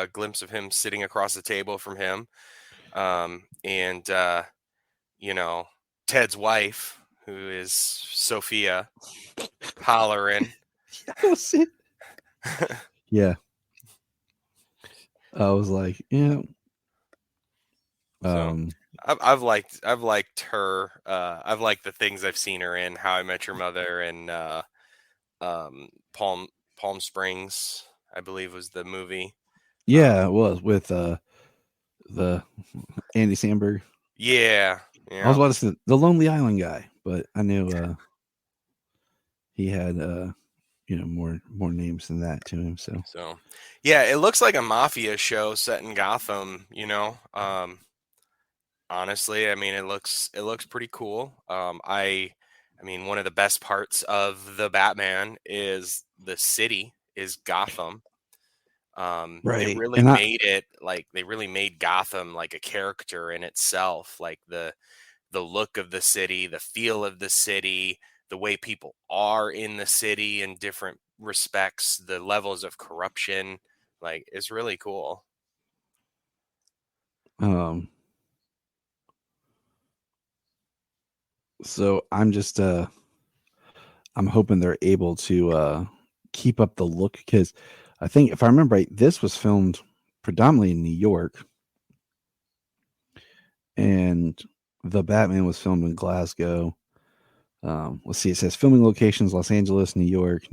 glimpse of him sitting across the table from him, and Ted's wife, who is Sophia, hollering. Yeah. I was like, yeah. I've liked her. I've liked the things I've seen her in. How I Met Your Mother and Palm Springs, I believe was the movie. Yeah, it was with the Andy Samberg. Yeah. I was about to say the Lonely Island guy, but I knew he had more names than that to him. So yeah, it looks like a mafia show set in Gotham. Honestly, I mean, it looks pretty cool. I mean, one of the best parts of the Batman is the city is Gotham. Right. They really made Gotham like a character in itself, like the look of the city, the feel of the city, the way people are in the city in different respects, the levels of corruption, like it's really cool. So I'm just I'm hoping they're able to keep up the look, because I think, if I remember right, this was filmed predominantly in New York, and the Batman was filmed in Glasgow. Let's see, it says filming locations: Los Angeles, New York,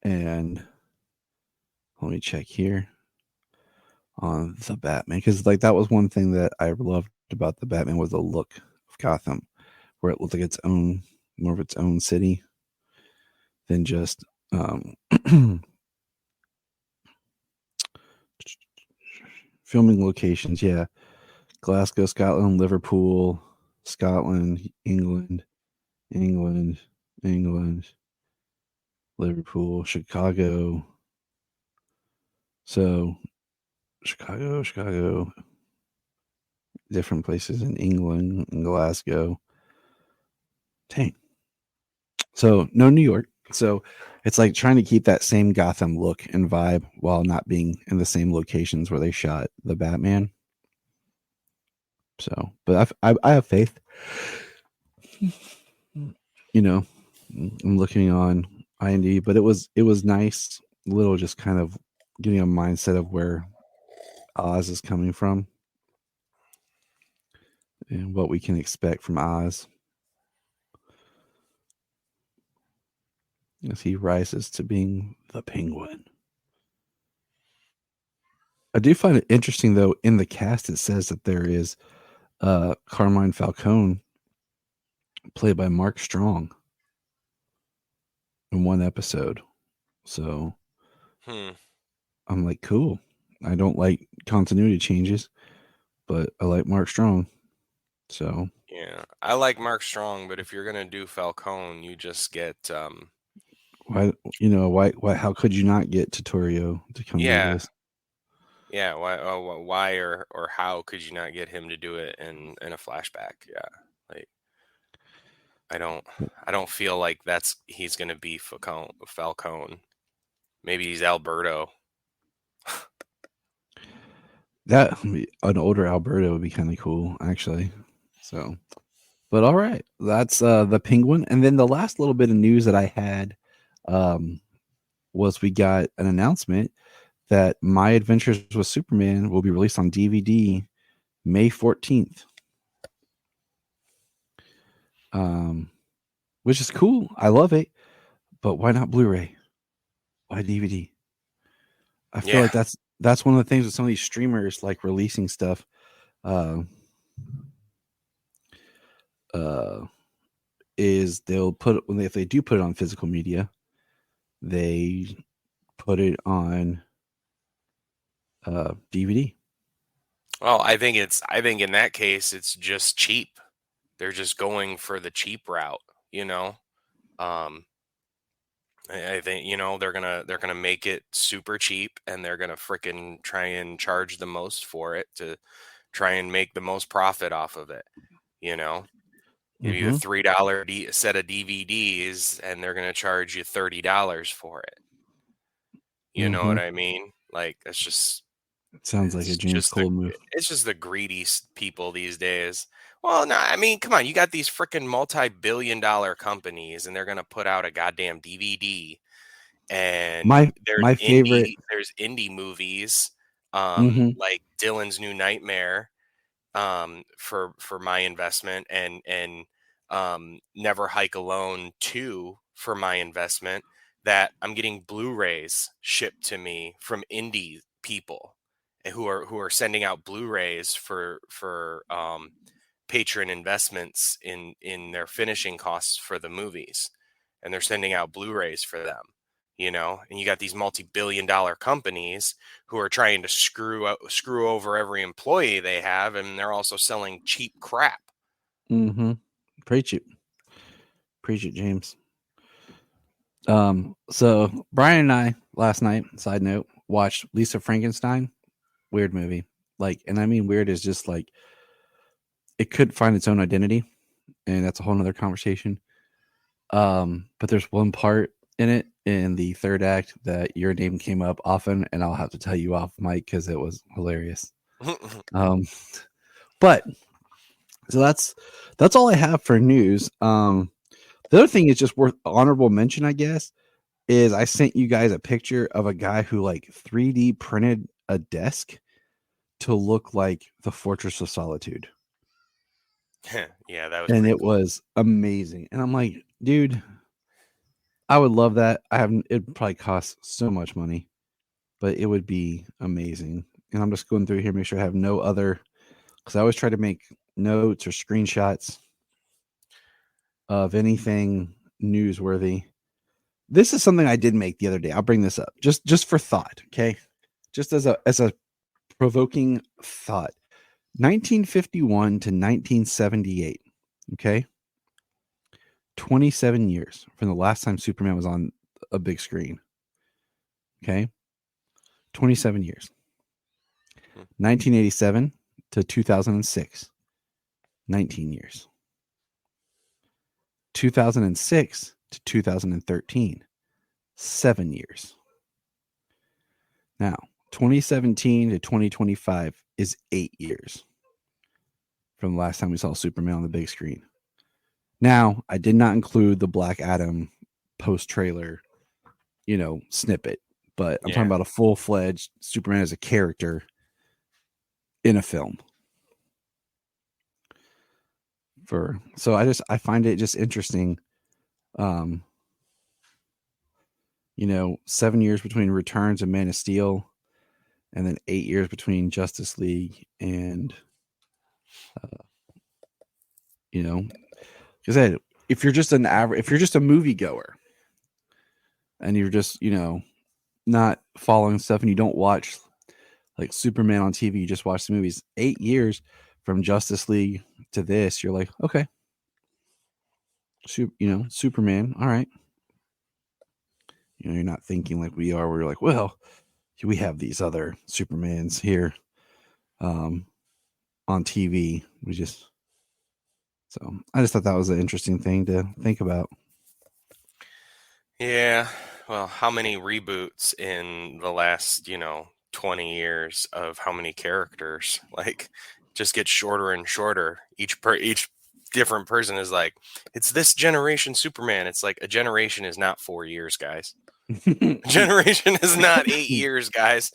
and let me check here on the Batman, because like that was one thing that I loved about the Batman was the look of Gotham, where it looked like its own, more of its own city than just filming locations. Yeah, Glasgow, Scotland, Liverpool, Scotland, England, Liverpool, Chicago. So Chicago, different places in England and Glasgow. Dang. So no New York. So It's like trying to keep that same Gotham look and vibe while not being in the same locations where they shot the Batman. So, but I have faith. You know, I'm looking on IMDb, but it was nice. A little just kind of getting a mindset of where Oz is coming from and what we can expect from Oz as he rises to being the Penguin. I do find it interesting, though, in the cast it says that there is Carmine Falcone, played by Mark Strong, in one episode. So I'm like, cool. I don't like continuity changes, but I like Mark Strong. So Yeah, I like Mark Strong, but if you're gonna do Falcone, you just get why how could you not get Tutorio to come do yeah, this? yeah. Why or how could you not get him to do it in a flashback? Yeah, like I don't feel like he's gonna be Falcone. Maybe he's Alberto. That an older Alberto would be kind of cool, actually. So, but all right, that's the Penguin, and then the last little bit of news that I had was we got an announcement that My Adventures with Superman will be released on DVD May 14th. Which is cool. I love it. But why not Blu-ray? Why DVD? I feel like that's one of the things with some of these streamers like releasing stuff. Is they'll put if they do put it on physical media, they put it on DVD. Well, I think in that case it's just cheap. They're just going for the cheap route, you know. I think they're gonna make it super cheap, and they're gonna frickin' try and charge the most for it to try and make the most profit off of it. You know, give you a $3 set of DVDs, and they're gonna charge you $30 for it. You know what I mean? Like that's just It sounds like a James Cole move. It's just the greedy people these days. Well, no, I mean, come on, you got these freaking multi-billion-dollar companies, and they're gonna put out a goddamn DVD. And my favorite, there's indie movies, Mhm. like Dylan's New Nightmare, for my investment, and Never Hike Alone 2 for my investment, that I'm getting Blu-rays shipped to me from indie people who are sending out Blu-rays for patron investments in their finishing costs for the movies, and they're sending out Blu-rays for them. And you got these multi-billion-dollar companies who are trying to screw over every employee they have, and they're also selling cheap crap. Preach it, James. So Brian and I last night, side note, watched Lisa Frankenstein. Weird movie. Like, and I mean weird is just like it could find its own identity, and that's a whole nother conversation. But there's one part in it in the third act that your name came up often, and I'll have to tell you off mic because it was hilarious. But so that's all I have for news. The other thing is just worth honorable mention, I guess, is I sent you guys a picture of a guy who like 3D printed a desk to look like the Fortress of Solitude. Yeah, that was And pretty it cool. was amazing. And I'm like, dude, I would love that. It'd probably cost so much money, but it would be amazing. And I'm just going through here, make sure I have no other, because I always try to make notes or screenshots of anything newsworthy. This is something I did make the other day. I'll bring this up just for thought, okay? Just as a provoking thought. 1951 to 1978, okay? 27 years from the last time Superman was on a big screen. Okay? 27 years. 1987 to 2006. 19 years. 2006 to 2013. 7 years. Now, 2017 to 2025 is 8 years from the last time we saw Superman on the big screen. Now, I did not include the Black Adam post trailer, snippet, but I'm talking about a full fledged Superman as a character in a film. I find it just interesting. 7 years between Returns and Man of Steel, and then 8 years between Justice League and, because if you're just a moviegoer and you're just, not following stuff and you don't watch like Superman on TV, you just watch the movies, 8 years from Justice League to this, you're like, okay, Superman, all right. You're not thinking like we are, where you're like, well, we have these other Supermans here on TV. I just thought that was an interesting thing to think about. Yeah. Well, how many reboots in the last, 20 years of how many characters? Like, just get shorter and shorter. Each different person is like, it's this generation Superman. It's like a generation is not 4 years, guys. A generation is not 8 years, guys.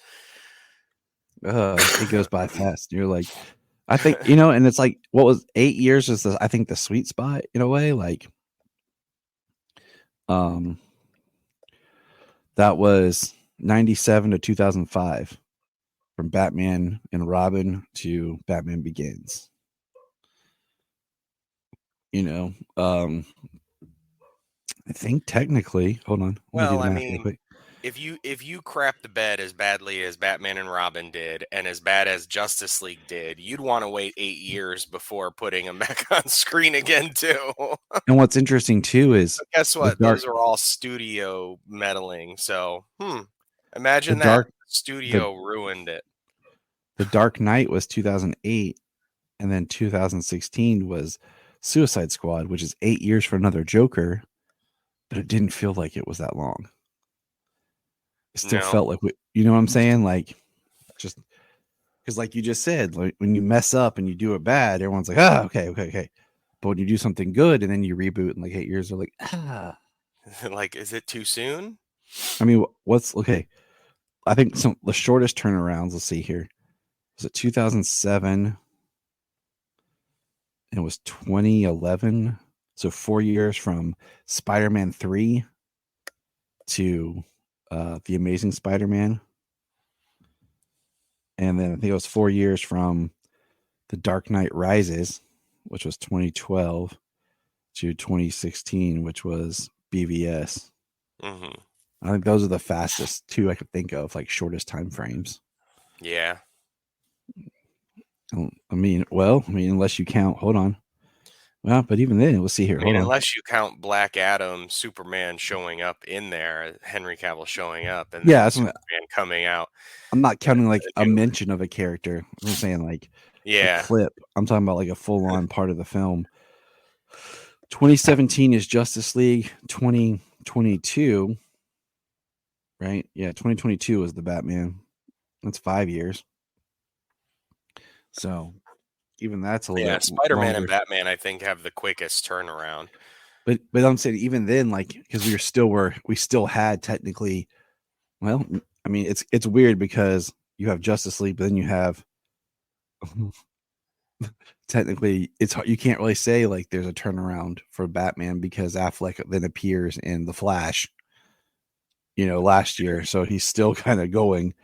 It goes by fast. You're like, I think, and it's like, what was 8 years is I think the sweet spot in a way. Like, that was 97 to 2005, from Batman and Robin to Batman Begins. I think technically, hold on. Well, I mean, if you crap the bed as badly as Batman and Robin did, and as bad as Justice League did, you'd want to wait 8 years before putting them back on screen again, too. And what's interesting too is, but guess what? Those are all studio meddling. So, imagine that studio ruined it. The Dark Knight was 2008, and then 2016 was Suicide Squad, which is 8 years for another Joker, but it didn't feel like it was that long. It still felt like, you know what I'm saying? Like, just because, like you just said, like when you mess up and you do it bad, everyone's like, okay. But when you do something good and then you reboot in like 8 years, they're like, Like, is it too soon? I mean, what's okay? I think the shortest turnarounds. Let's see here. Was it 2007? It was 2011. So 4 years from Spider-Man 3 to The Amazing Spider-Man. And then I think it was 4 years from The Dark Knight Rises, which was 2012, to 2016, which was BVS. Mm-hmm. I think those are the fastest two I could think of, like shortest time frames. Yeah. I mean, unless you count, hold on. Well, but even then, we'll see here. Unless you count Black Adam, Superman showing up in there, Henry Cavill showing up, and then Superman coming out. I'm not counting like a mention of a character. I'm saying like a clip. I'm talking about like a full-on part of the film. 2017 is Justice League. 2022, right? Yeah, 2022 is the Batman. That's 5 years. So even that's a little Spider-Man longer. and Batman, I think, have the quickest turnaround. But I'm saying even then, like, because we still had technically. Well, I mean, it's weird because you have Justice League, but then you have technically you can't really say like there's a turnaround for Batman because Affleck then appears in The Flash, last year, so he's still kind of going.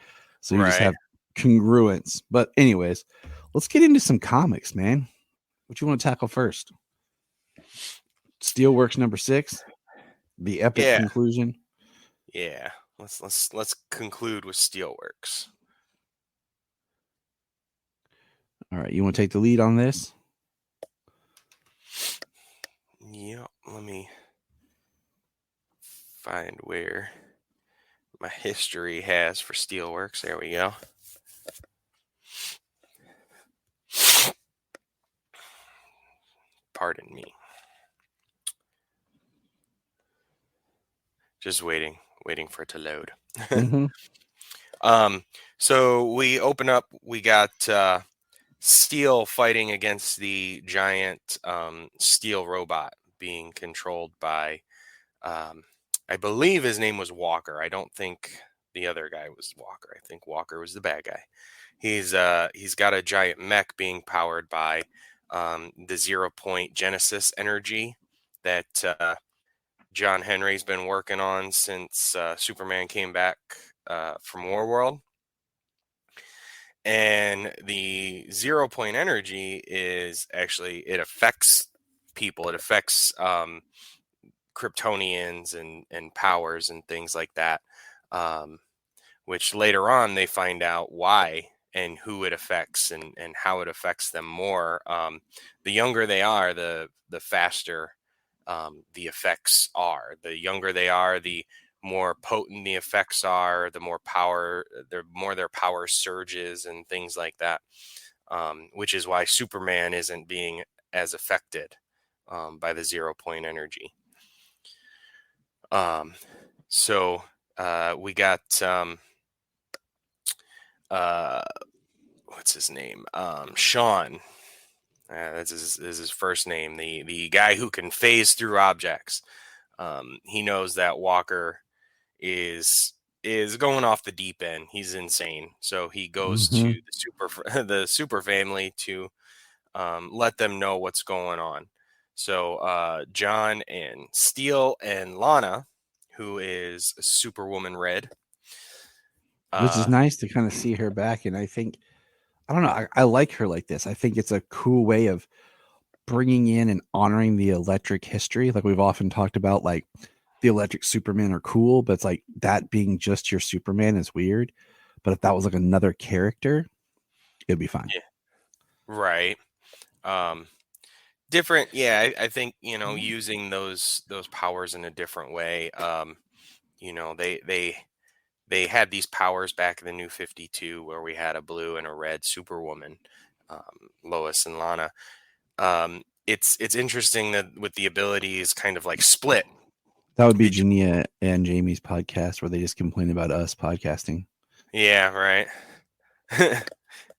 So you just have congruence. But anyways, let's get into some comics, man. What you want to tackle first? Steelworks number 6, the epic conclusion. Yeah, let's conclude with Steelworks. All right, you want to take the lead on this? Yeah, let me find where my history has for Steelworks. There we go. Pardon me. Just waiting waiting for it to load. Mhm. So we open up. We got Steel fighting against the giant steel robot being controlled by, I believe his name was Walker. I don't think the other guy was Walker. I think Walker was the bad guy. He's got a giant mech being powered by the 0 point Genesis energy that John Henry's been working on since Superman came back from Warworld. And the 0 point energy is actually, it affects people. It affects Kryptonians and powers and things like that. Which later on they find out why and who it affects and how it affects them more. The younger they are, the faster the effects are. The younger they are, the more potent the effects are, the more their power surges and things like that. Which is why Superman isn't being as affected by the 0 point energy. So we got what's his name? Sean. That's his first name. The guy who can phase through objects. He knows that Walker is going off the deep end. He's insane. So he goes to the super family to let them know what's going on. So John and Steel and Lana, who is Superwoman Red, Which is nice to kind of see her back. And I think, I don't know, I like her like this. I think it's a cool way of bringing in and honoring the electric history. Like we've often talked about, like the electric Superman are cool, but it's like that being just your Superman is weird. But if that was like another character, it'd be fine. Yeah. Right. Different. Yeah. I think, using those powers in a different way. They had these powers back in the New 52 where we had a blue and a red Superwoman, Lois and Lana. It's interesting that with the abilities kind of like split. That would be Jania and Jamie's podcast where they just complain about us podcasting. Yeah, right.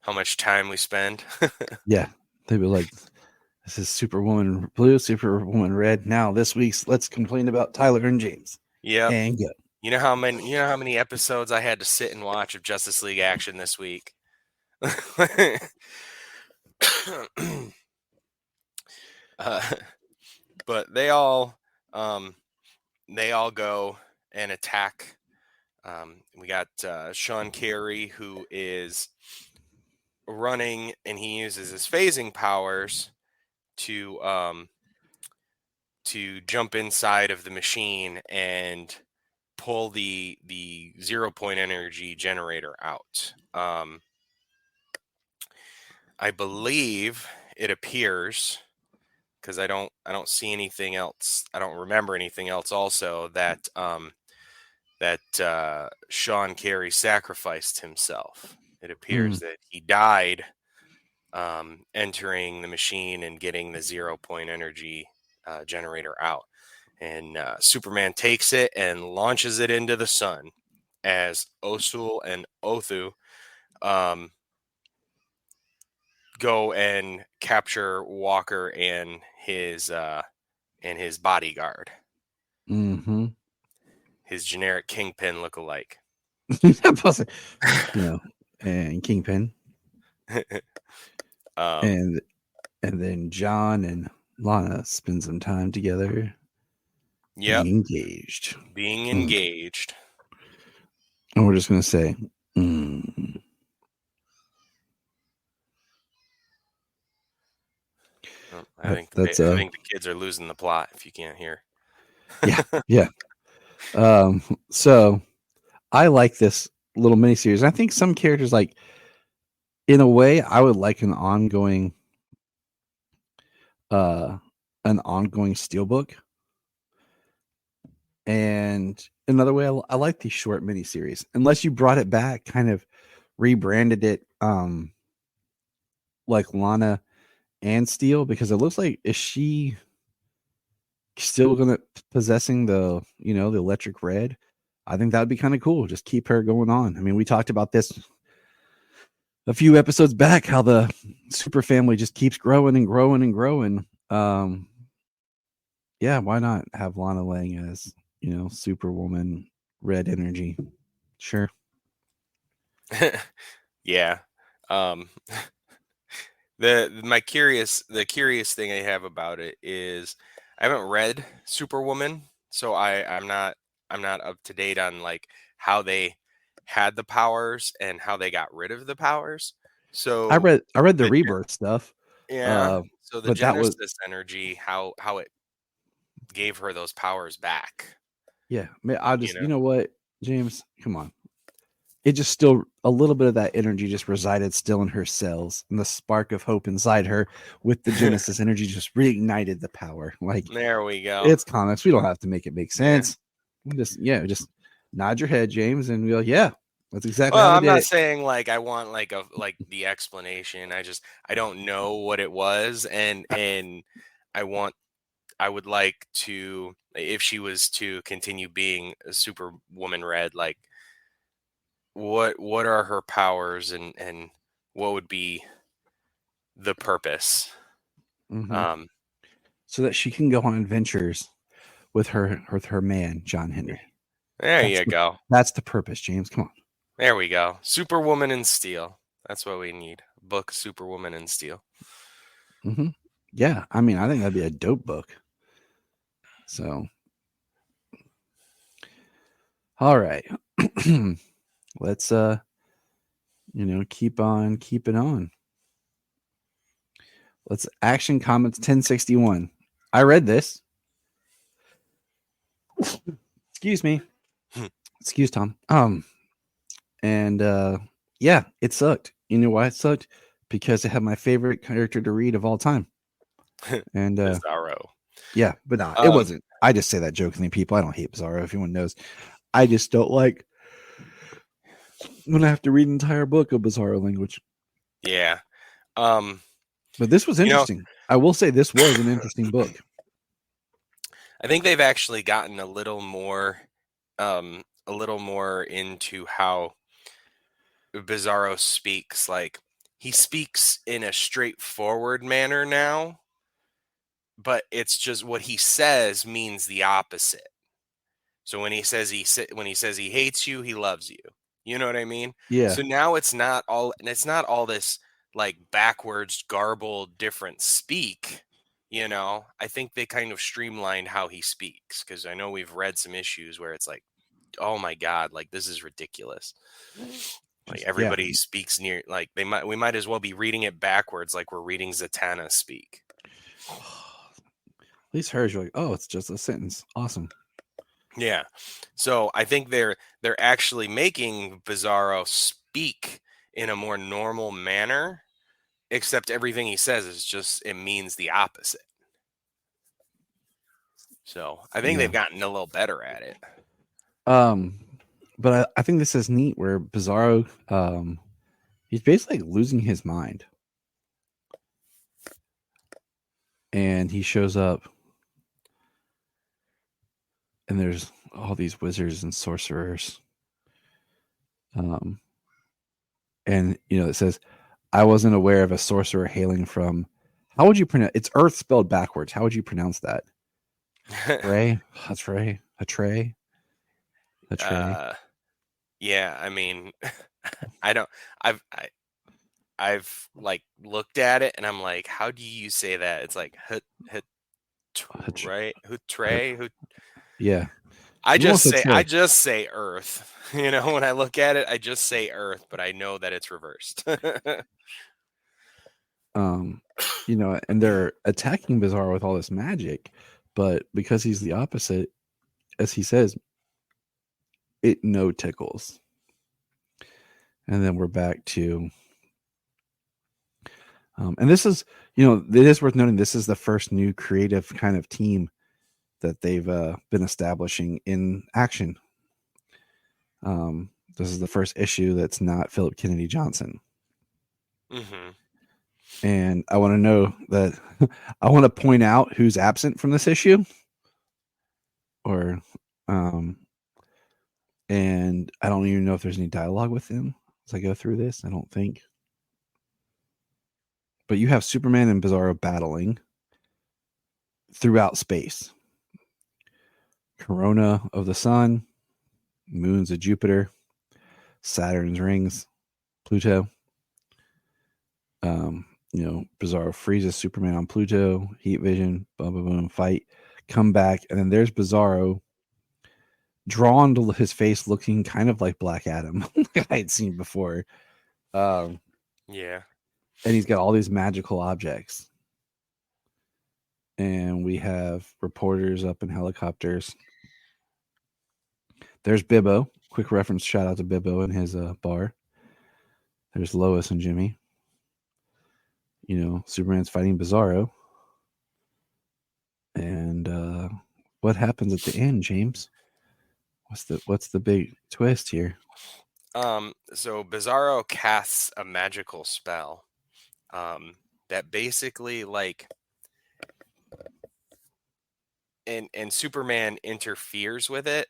How much time we spend. Yeah. They'd be like, this is Superwoman blue, Superwoman red. Now this week's let's complain about Tyler and James. Yeah. And go. You know how many episodes I had to sit and watch of Justice League Action this week? But they all go and attack. We got Sean Carey, who is running, and he uses his phasing powers to jump inside of the machine and pull the 0 point energy generator out. I believe it appears, because I don't see anything else. I don't remember anything else. Also, that Sean Carey sacrificed himself. It appears that he died entering the machine and getting the 0 point energy generator out. And Superman takes it and launches it into the sun as Osul and Othu go and capture Walker and his bodyguard. Mm-hmm. His generic Kingpin look-alike. And Kingpin. And then John and Lana spend some time together. Yep. Being engaged. And we're just going to say, I think the kids are losing the plot if you can't hear. Yeah. So I like this little miniseries. I think some characters, like, in a way, I would like an ongoing Steelbook. And another way, I like these short miniseries. Unless you brought it back, kind of rebranded it, like Lana and Steel, because it looks like, is she still gonna possessing the the electric red? I think that would be kind of cool. Just keep her going on. I mean, we talked about this a few episodes back, how the super family just keeps growing and growing and growing. Yeah, why not have Lana Lang as, Superwoman, red energy? Sure. Yeah. The curious thing I have about it is I haven't read Superwoman, so I'm not up to date on like how they had the powers and how they got rid of the powers. So I read the the rebirth stuff. yeah, so the But that was Genesis energy, how it gave her those powers back. yeah. I just know? you know what, James, come on. It just still a little bit of that energy just resided still in her cells, and the spark of hope inside her with the Genesis energy just reignited the power. Like There we go. it's comics. We don't have to make it make sense. We just nod your head, James, and we'll yeah. That's exactly Well, how I'm they did not it. saying like I want like the explanation. I don't know what it was, and I would like to, if she was to continue being a Superwoman Red, like what are her powers and what would be the purpose? Mhm. So that she can go on adventures with her man, John Henry. There you go. That's the purpose, James. Come on. There we go. Superwoman in Steel. That's what we need. Book Superwoman in Steel. Mm-hmm. Yeah, I mean, I think that'd be a dope book. So, all right, let's keep on keeping on. Let's Action Comics 1061. I read this. Excuse me. Excuse Tom. And yeah, it sucked. You know why it sucked? Because it had my favorite character to read of all time. And Bizarro. Yeah, but nah, it wasn't. I just say that jokingly, people. I don't hate Bizarro, if anyone knows. I just don't like when I have to read an entire book of Bizarro language. Yeah. But this was interesting. I will say this was an interesting book. I think they've actually gotten a little more into how Bizarro speaks. Like he speaks in a straightforward manner now, but it's just what he says means the opposite. So when he says he hates you, he loves you. You know what I mean? Yeah. So now it's not all this like backwards, garbled, different speak. I think they kind of streamlined how he speaks, because I know we've read some issues where it's like, oh my God, like this is ridiculous. Like everybody speaks near, like we might as well be reading it backwards, like we're reading Zatanna speak. At least hers, you're like, oh, it's just a sentence. Awesome. Yeah. So I think they're actually making Bizarro speak in a more normal manner, except everything he says is just, it means the opposite. So I think they've gotten a little better at it. But I think this is neat where Bizarro, he's basically losing his mind. And he shows up and there's all these wizards and sorcerers. And it says, I wasn't aware of a sorcerer hailing from, how would you pronounce, it's Earth spelled backwards. How would you pronounce that? Ray? That's Ray. A tray? A tray? Yeah, I mean, I've like looked at it and I'm like, how do you say that? It's like right? Tray? Yeah. I just say Earth. When I look at it, I just say Earth, but I know that it's reversed. And they're attacking Bizarro with all this magic, but because he's the opposite, as he says, it no tickles. And then we're back to and this is, it is worth noting, this is the first new creative kind of team that they've been establishing in Action. This is the first issue that's not Philip Kennedy Johnson. Mm-hmm. And I want to know that I want to point out who's absent from this issue. Or And I don't even know if there's any dialogue with him as I go through this. I don't think. But you have Superman and Bizarro battling throughout space. Corona of the sun, moons of Jupiter, Saturn's rings, Pluto. Bizarro freezes Superman on Pluto, heat vision, boom, boom, boom, fight, come back, and then there's Bizarro drawn to his face looking kind of like Black Adam, like I had seen before. Yeah. And he's got all these magical objects. And we have reporters up in helicopters. There's Bibbo. Quick reference, shout out to Bibbo and his bar. There's Lois and Jimmy. Superman's fighting Bizarro. And what happens at the end, James? What's the big twist here? So Bizarro casts a magical spell that basically and Superman interferes with it.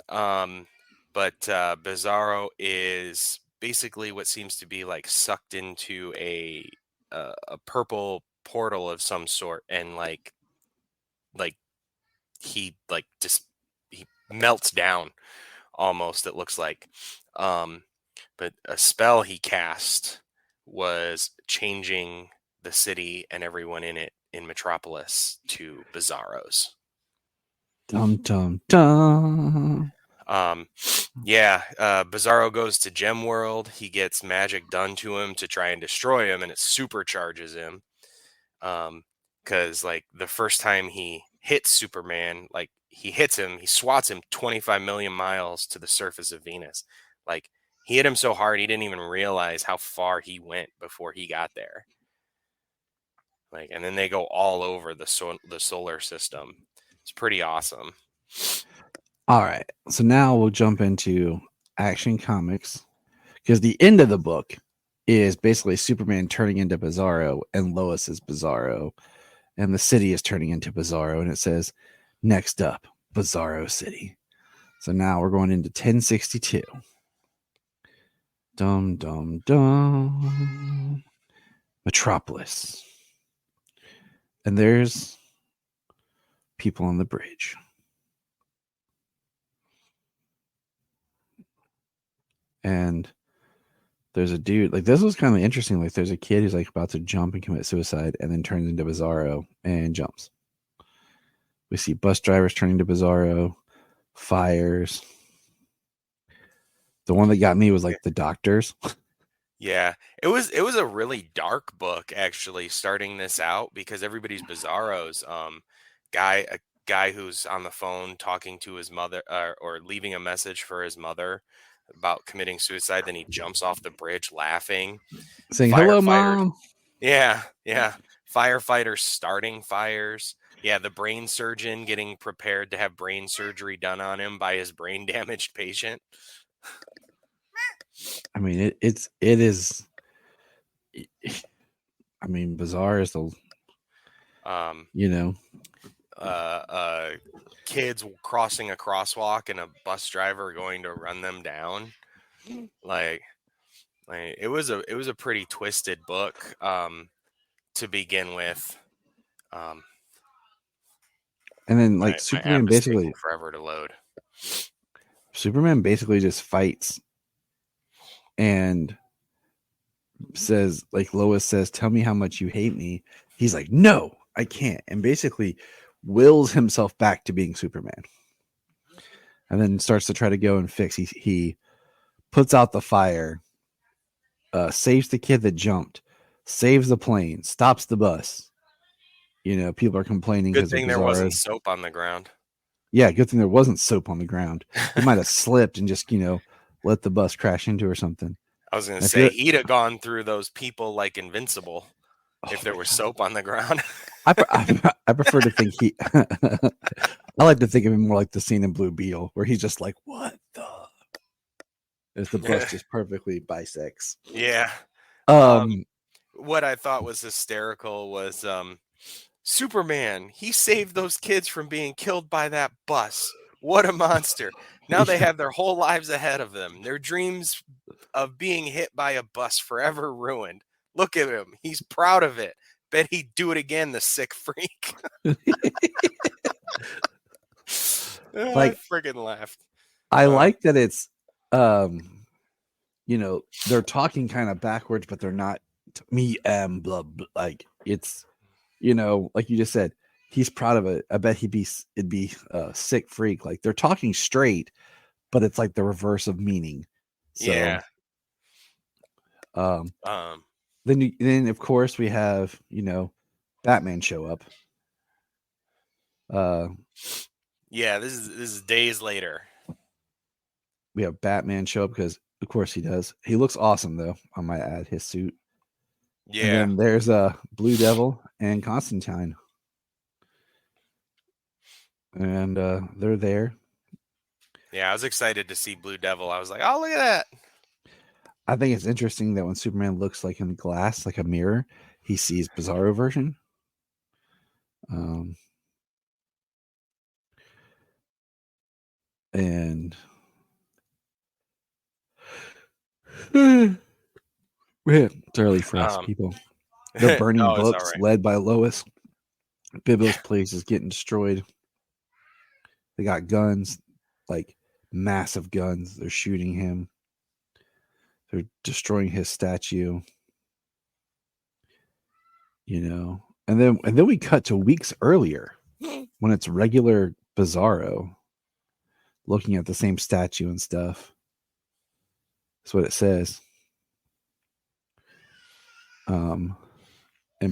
But Bizarro is basically what seems to be sucked into a purple portal of some sort, and he he melts down almost, it looks like. But a spell he cast was changing the city and everyone in it in Metropolis to Bizarros. Dum dum dum. Bizarro goes to Gem World. He gets magic done to him to try and destroy him, and it supercharges him. Because the first time he hits Superman, he hits him, he swats him 25 million miles to the surface of Venus. He hit him so hard he didn't even realize how far he went before he got there. And then they go all over the solar system. It's pretty awesome. All right. So now we'll jump into Action Comics, because the end of the book is basically Superman turning into Bizarro and Lois is Bizarro, and the city is turning into Bizarro, and it says, next up, Bizarro City. So now we're going into 1062. Dum dum dum. Metropolis. And there's people on the bridge. And there's a dude, this was kind of interesting. There's a kid who's about to jump and commit suicide and then turns into Bizarro and jumps. We see bus drivers turning to Bizarro, fires. The one that got me was the doctors. Yeah, it was a really dark book, actually, starting this out, because everybody's Bizarros. A guy who's on the phone talking to his mother, or leaving a message for his mother about committing suicide. Then he jumps off the bridge laughing, saying, "Hello, Mom." Yeah. Firefighters starting fires. Yeah, the brain surgeon getting prepared to have brain surgery done on him by his brain damaged patient. I mean, it is. I mean, bizarre is the. Kids crossing a crosswalk and a bus driver going to run them down. It was a pretty twisted book to begin with. And then Superman basically forever to load. Superman basically just fights and says, Lois says, "Tell me how much you hate me." He's like, "No, I can't," and basically wills himself back to being Superman. And then starts to try to go and fix. He puts out the fire, saves the kid that jumped, saves the plane, stops the bus. People are complaining. Good thing there wasn't soap on the ground. Yeah, good thing there wasn't soap on the ground. He might have slipped and just, let the bus crash into or something. I was going to say, he'd have gone through those people like Invincible if there was soap on the ground. I prefer to think I like to think of him more like the scene in Blue Beetle, where he's just like, "What the?" As the bus just perfectly bisects. Yeah. What I thought was hysterical was Superman. He saved those kids from being killed by that bus. What a monster. Now they have their whole lives ahead of them. Their dreams of being hit by a bus forever ruined. Look at him. He's proud of it. Bet he'd do it again, the sick freak. Like, I friggin' laughed. I like that it's, you know, they're talking kind of backwards, but they're not me blah, blah, like it's, you know, like you just said, he's proud of it. I bet it'd be a sick freak. Like they're talking straight, but it's like the reverse of meaning. So, Yeah. then of course we have, you know, Batman show up. Yeah, this is days later. We have Batman show up because of course he does. He looks awesome though, I might add, his suit. Yeah. And then there's Blue Devil and Constantine. And they're there. Yeah, I was excited to see Blue Devil. I was like, oh, look at that. I think it's interesting that when Superman looks like in glass, like a mirror, he sees Bizarro version. And man, it's early for us people. They're burning no, books led by Lois. Bibbo's place is getting destroyed. They got guns, like massive guns. They're shooting him. They're destroying his statue. You know, and then we cut to weeks earlier when it's regular Bizarro looking at the same statue and stuff. That's what it says. And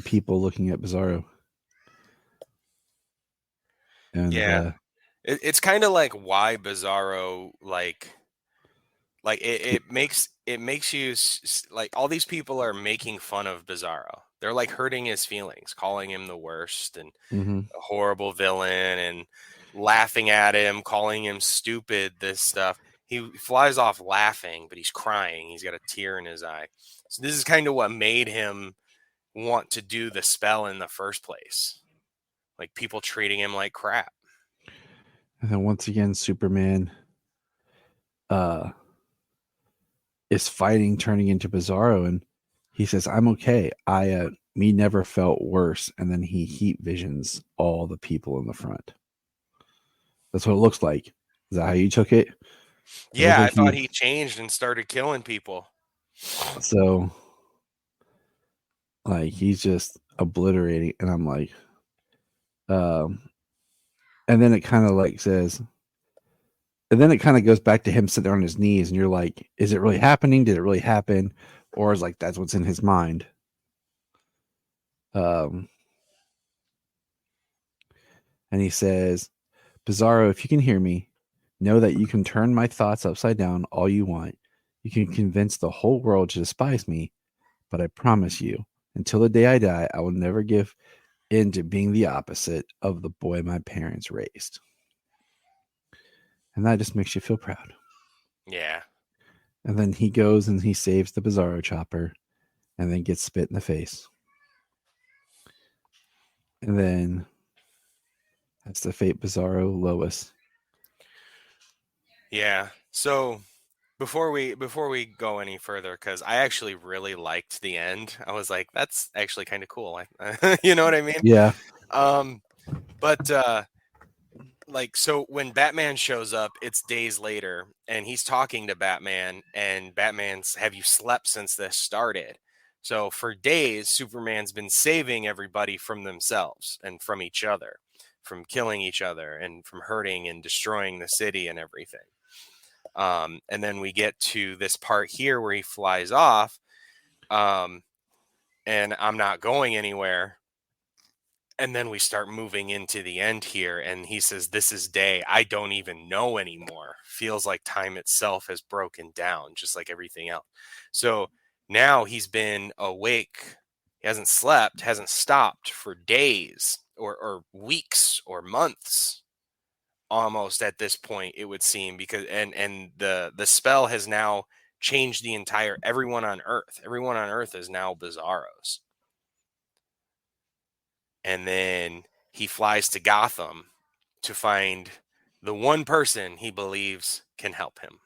people looking at Bizarro. And yeah, it's kind of like why Bizarro like it makes you like all these people are making fun of Bizarro. They're like hurting his feelings, calling him the worst and a horrible villain and laughing at him, calling him stupid, this stuff. He flies off laughing, but he's crying. He's got a tear in his eye. So this is kind of what made him want to do the spell in the first place. Like people treating him like crap. And then once again, Superman is fighting, turning into Bizarro, and he says, "I'm okay. Me never felt worse." And then he heat visions all the people in the front. That's what it looks like. Is that how you took it? Yeah, I thought he changed and started killing people. So, like, he's just obliterating, and I'm like, and then it kind of like says, and then it kind of goes back to him sitting on his knees, and you're like, is it really happening? Did it really happen? Or is like that's what's in his mind? And he says, Bizarro, if you can hear me, know that you can turn my thoughts upside down all you want. You can convince the whole world to despise me, but I promise you, until the day I die, I will never give in to being the opposite of the boy my parents raised. And that just makes you feel proud. Yeah. And then he goes and he saves the Bizarro chopper and then gets spit in the face. And then that's the fate Bizarro Lois. Yeah. So before we go any further, because I actually really liked the end. I was like, that's actually kind of cool. You know what I mean? Yeah. But like, so when Batman shows up, it's days later, and he's talking to Batman, and Batman's, have you slept since this started? So for days, Superman's been saving everybody from themselves and from each other, from killing each other and from hurting and destroying the city and everything. And then we get to this part here where he flies off, and I'm not going anywhere. And then we start moving into the end here, and he says, this is day I don't even know anymore. Feels like time itself has broken down, just like everything else. So now he's been awake. He hasn't slept, hasn't stopped for days or weeks or months almost at this point, it would seem, because and the spell has now changed the entire everyone on Earth is now Bizarros. And then he flies to Gotham to find the one person he believes can help him.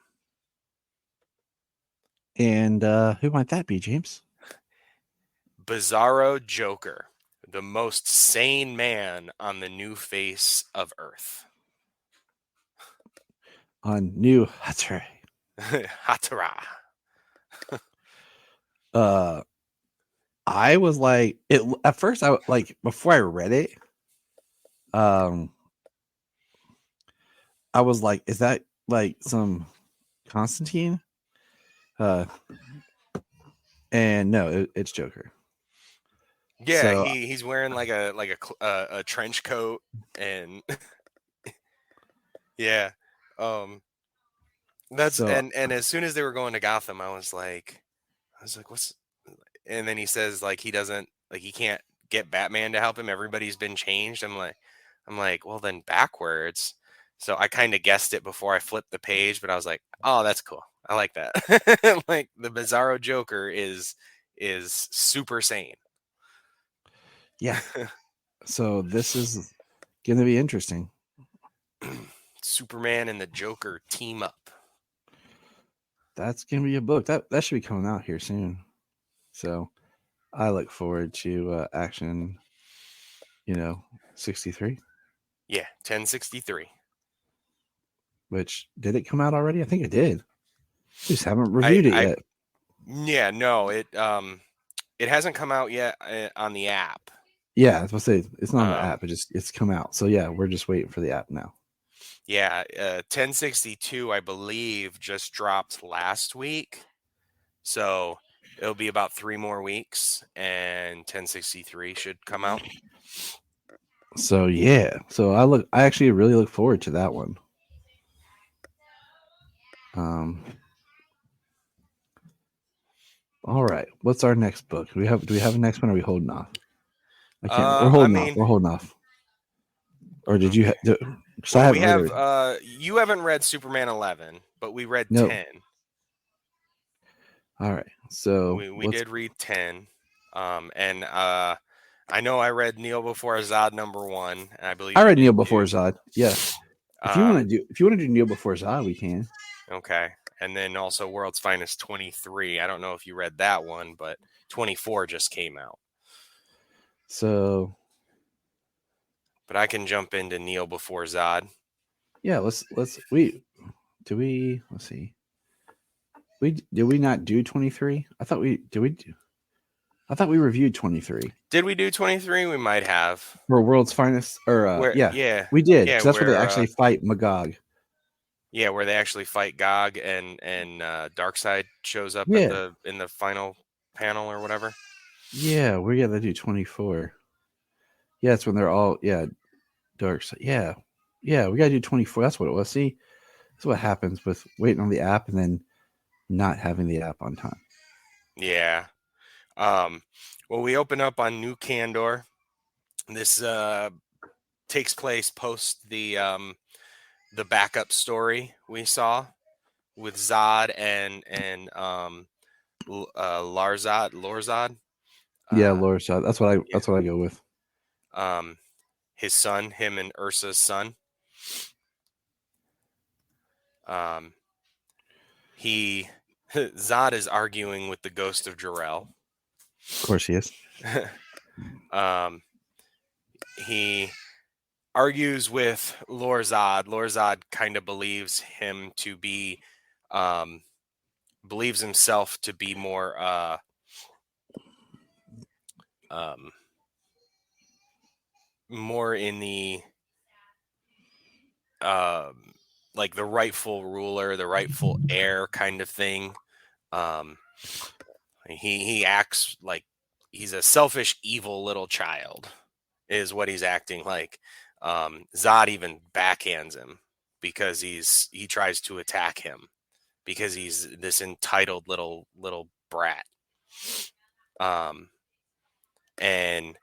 And who might that be, James? Bizarro Joker, the most sane man on the new face of Earth. On New Hatare. Hatara. I was like, it at first. I like before I read it. I was like, is that like some Constantine? And no, it's Joker. Yeah, So, he's wearing like a trench coat and yeah. That's So- and as soon as they were going to Gotham, I was like what's, and then he says like he doesn't, like he can't get Batman to help him. Everybody's been changed. I'm like, well then backwards. So I kind of guessed it before I flipped the page, but I was like, oh, that's cool. I like that. Like the Bizarro Joker is super sane. yeah. So this is going to be interesting. Superman and the Joker team up. That's going to be a book that should be coming out here soon. So I look forward to Action, 63. Yeah, 1063. Which did it come out already? I think it did. We just haven't reviewed it yet. Yeah, no, it hasn't come out yet on the app. Yeah, I was supposed to say it's not on the app. It's come out. So yeah, we're just waiting for the app now. Yeah, 1062, I believe, just dropped last week. So it'll be about 3 more weeks, and 1063 should come out. So yeah, so I actually really look forward to that one. All right, what's our next book? Do we have a next one? Or are we holding off? I can't. We're holding off. We're holding off. Or did you? Well, we have. You haven't read Superman 11, but we read 10. All right, so we did read 10, and I know I read Kneel Before Zod #1, and I believe I read Kneel Before Zod. Yeah, if you want to do Kneel Before Zod, we can. Okay, and then also World's Finest 23. I don't know if you read that one, but 24 just came out. So, but I can jump into Kneel Before Zod. Yeah, let's see. Did we not do 23? I thought we reviewed 23. Did we do 23? We might have. For World's Finest, or yeah, we did. Yeah, that's where they actually fight Magog. Yeah, where they actually fight Gog, and Darkseid shows up in the final panel or whatever. Yeah, we got to do 24. Yeah, it's when they're all Darkseid. Yeah, we got to do 24. That's what it was. See, that's what happens with waiting on the app and then not having the app on time. Yeah. Well, we open up on New Kandor. This takes place post the backup story we saw with Zod and Lorzod. Yeah, Lorzod. That's what I go with. His son, him and Ursa's son. Zod is arguing with the ghost of Jor-El. Of course he is. He argues with Lorzod. Lorzod kind of believes himself to be more more in the like the rightful ruler, the rightful heir kind of thing. He acts like he's a selfish, evil little child, is what he's acting like. Zod even backhands him because he tries to attack him because he's this entitled little brat. And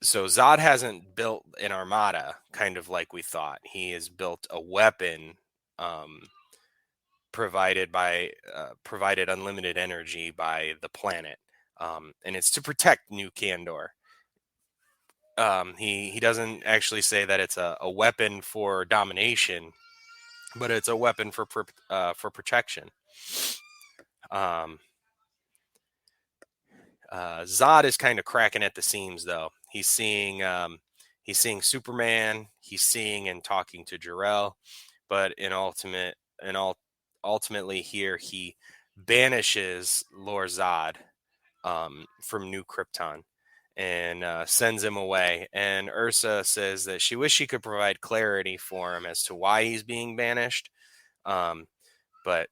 so Zod hasn't built an armada, kind of like we thought. He has built a weapon, provided unlimited energy by the planet, and it's to protect New Kandor. He doesn't actually say that it's a weapon for domination, but it's a weapon for protection. Zod is kind of cracking at the seams, though. He's seeing Superman. He's seeing and talking to Jor-El, but ultimately here he banishes Lord Zod from New Krypton and sends him away. And Ursa says that she wished she could provide clarity for him as to why he's being banished. But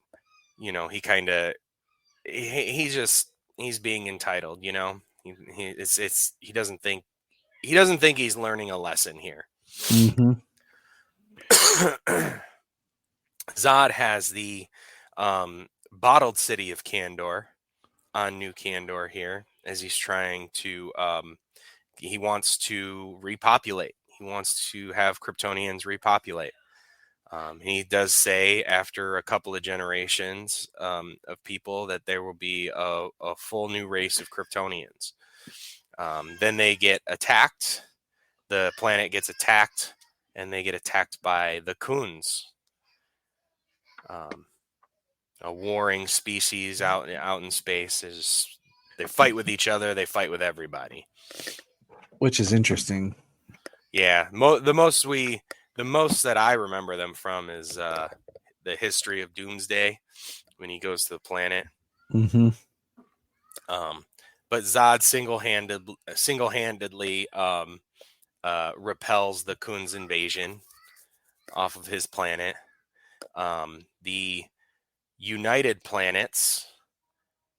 he kind of he's being entitled. He doesn't think he's learning a lesson here. Mm-hmm. Zod has the bottled city of Kandor on New Kandor here, as he's trying to he wants to repopulate. He wants to have Kryptonians repopulate. He does say after a couple of generations of people that there will be a full new race of Kryptonians. Then they get attacked. The planet gets attacked, and they get attacked by the Khunds, a warring species out in space. They fight with each other. They fight with everybody, which is interesting. Yeah, the most that I remember them from is the history of Doomsday when he goes to the planet. Mm-hmm. But Zod single-handedly repels the Khun's invasion off of his planet. The United Planets,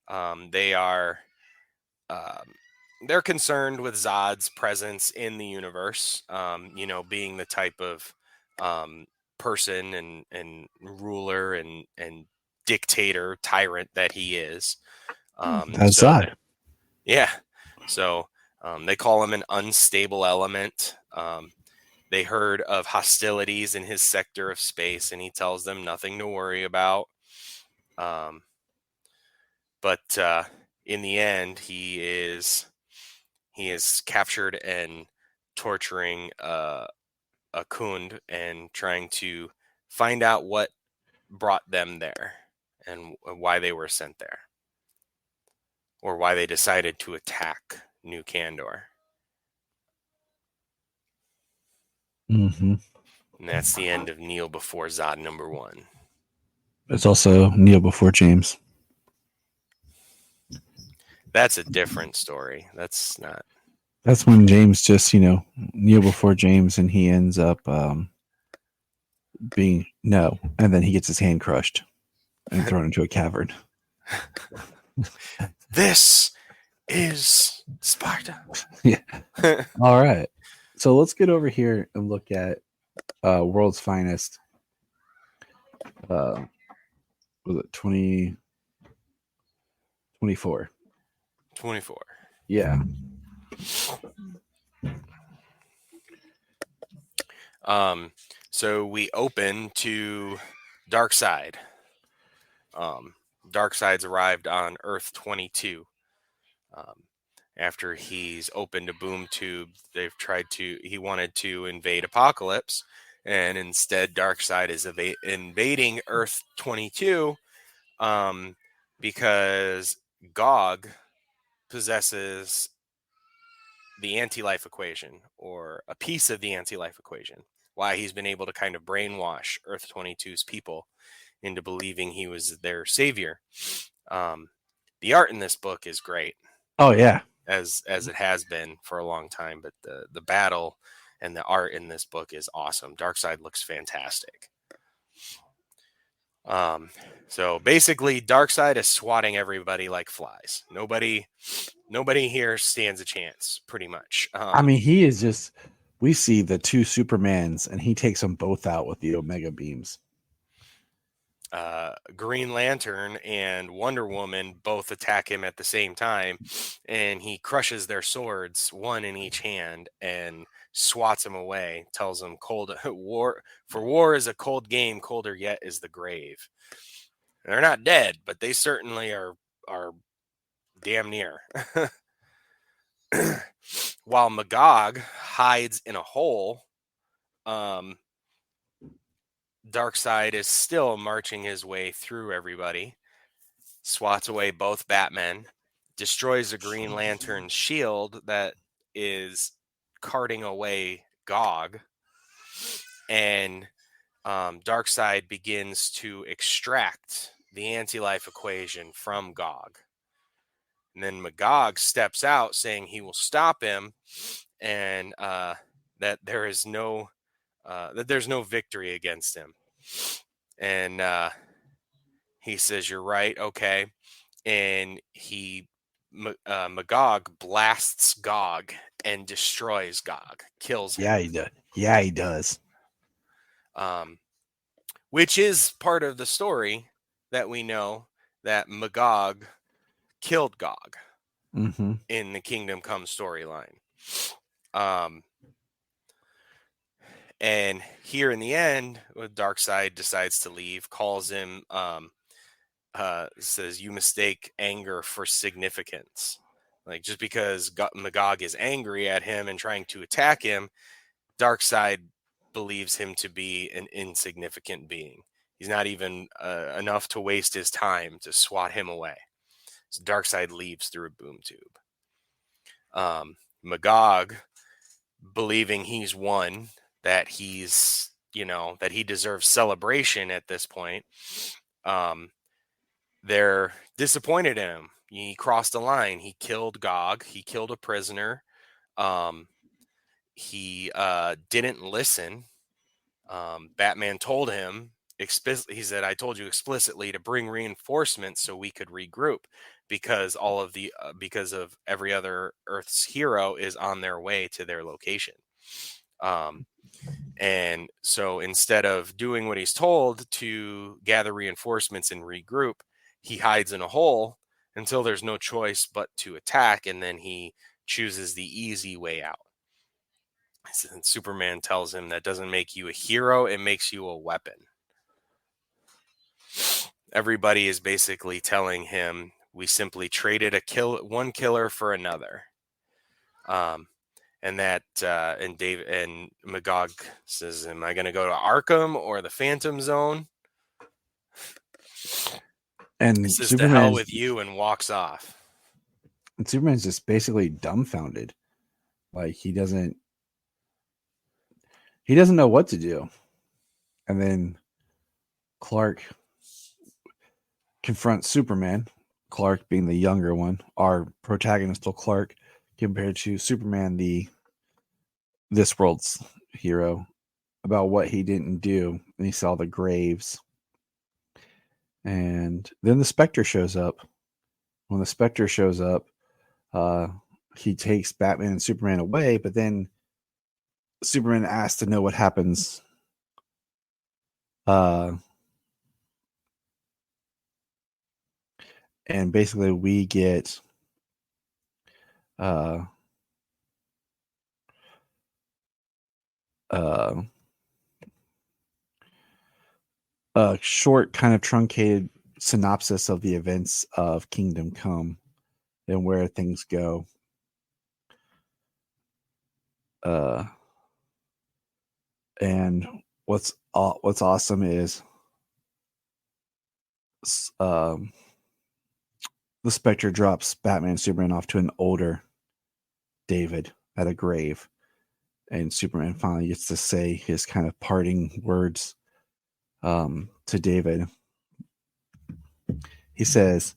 they're concerned with Zod's presence in the universe, being the type of person and ruler and dictator, tyrant that he is. That's Zod. Yeah. So they call him an unstable element. They heard of hostilities in his sector of space, and he tells them nothing to worry about. But in the end, he is captured and torturing a Khund and trying to find out what brought them there and why they were sent there, or why they decided to attack New Kandor. Mm-hmm. And that's the end of Kneel Before Zod #1. It's also Kneel Before James. That's a different story. That's not. That's when James just, kneel before James, and he ends up being no, and then he gets his hand crushed and thrown into a cavern. This is Sparta. Yeah. All right. So let's get over here and look at World's Finest. Was it 2024? 24. Yeah. So we open to Darkseid. Darkseid's arrived on Earth 22. After he's opened a boom tube, he wanted to invade Apocalypse, and instead Darkseid is invading Earth 22 because Gog possesses the anti-life equation, or a piece of the anti-life equation. Why he's been able to kind of brainwash Earth 22's people into believing he was their savior. The art in this book is great. Oh yeah, as it has been for a long time. But the battle and the art in this book is awesome. Darkseid looks fantastic. So basically, Darkseid is swatting everybody like flies. Nobody here stands a chance, pretty much. he is just. We see the two Supermans, and he takes them both out with the Omega beams. Green Lantern and Wonder Woman both attack him at the same time, and he crushes their swords, one in each hand, and swats them away. Tells them, war is a cold game, colder yet is the grave. They're not dead, but they certainly are damn near. while Magog hides in a hole, Darkseid is still marching his way through everybody, swats away both Batmen, destroys the Green Lantern's shield that is carting away Gog, and Darkseid begins to extract the anti-life equation from Gog. And then Magog steps out saying he will stop him, and that there's no victory against him. And he says, "You're right, okay." And Magog blasts Gog and destroys Gog, kills him. Yeah, he does. Yeah, he does. Which is part of the story that we know that Magog killed Gog in the Kingdom Come storyline. And here in the end, Darkseid decides to leave, calls him, says, "You mistake anger for significance." Like, just because Magog is angry at him and trying to attack him, Darkseid believes him to be an insignificant being. He's not even enough to waste his time to swat him away. So Darkseid leaves through a boom tube. Magog, believing he's won, that he's, that he deserves celebration at this point, they're disappointed in him. He crossed a line. He killed Gog. He killed a prisoner. He didn't listen. Batman told him explicitly. He said, "I told you explicitly to bring reinforcements so we could regroup, because because of every other Earth's hero is on their way to their location." And so instead of doing what he's told to gather reinforcements and regroup, he hides in a hole until there's no choice but to attack, and then he chooses the easy way out. And Superman tells him, "That doesn't make you a hero, it makes you a weapon." Everybody is basically telling him, we simply traded one killer for another. And that and Magog says, "Am I going to go to Arkham or the Phantom Zone?" And says, "To hell with you," and walks off. And Superman's just basically dumbfounded. Like, he doesn't know what to do. And then Clark confronts Superman, Clark being the younger one, our protagonist, Clark, compared to Superman, this world's hero, about what he didn't do. And he saw the graves. And then the Spectre shows up. When the Spectre shows up, he takes Batman and Superman away, but then Superman asks to know what happens. And basically we get a short, kind of truncated synopsis of the events of Kingdom Come and where things go. And what's awesome is the Spectre drops Batman and Superman off to an older David at a grave, and Superman finally gets to say his kind of parting words to David. He says,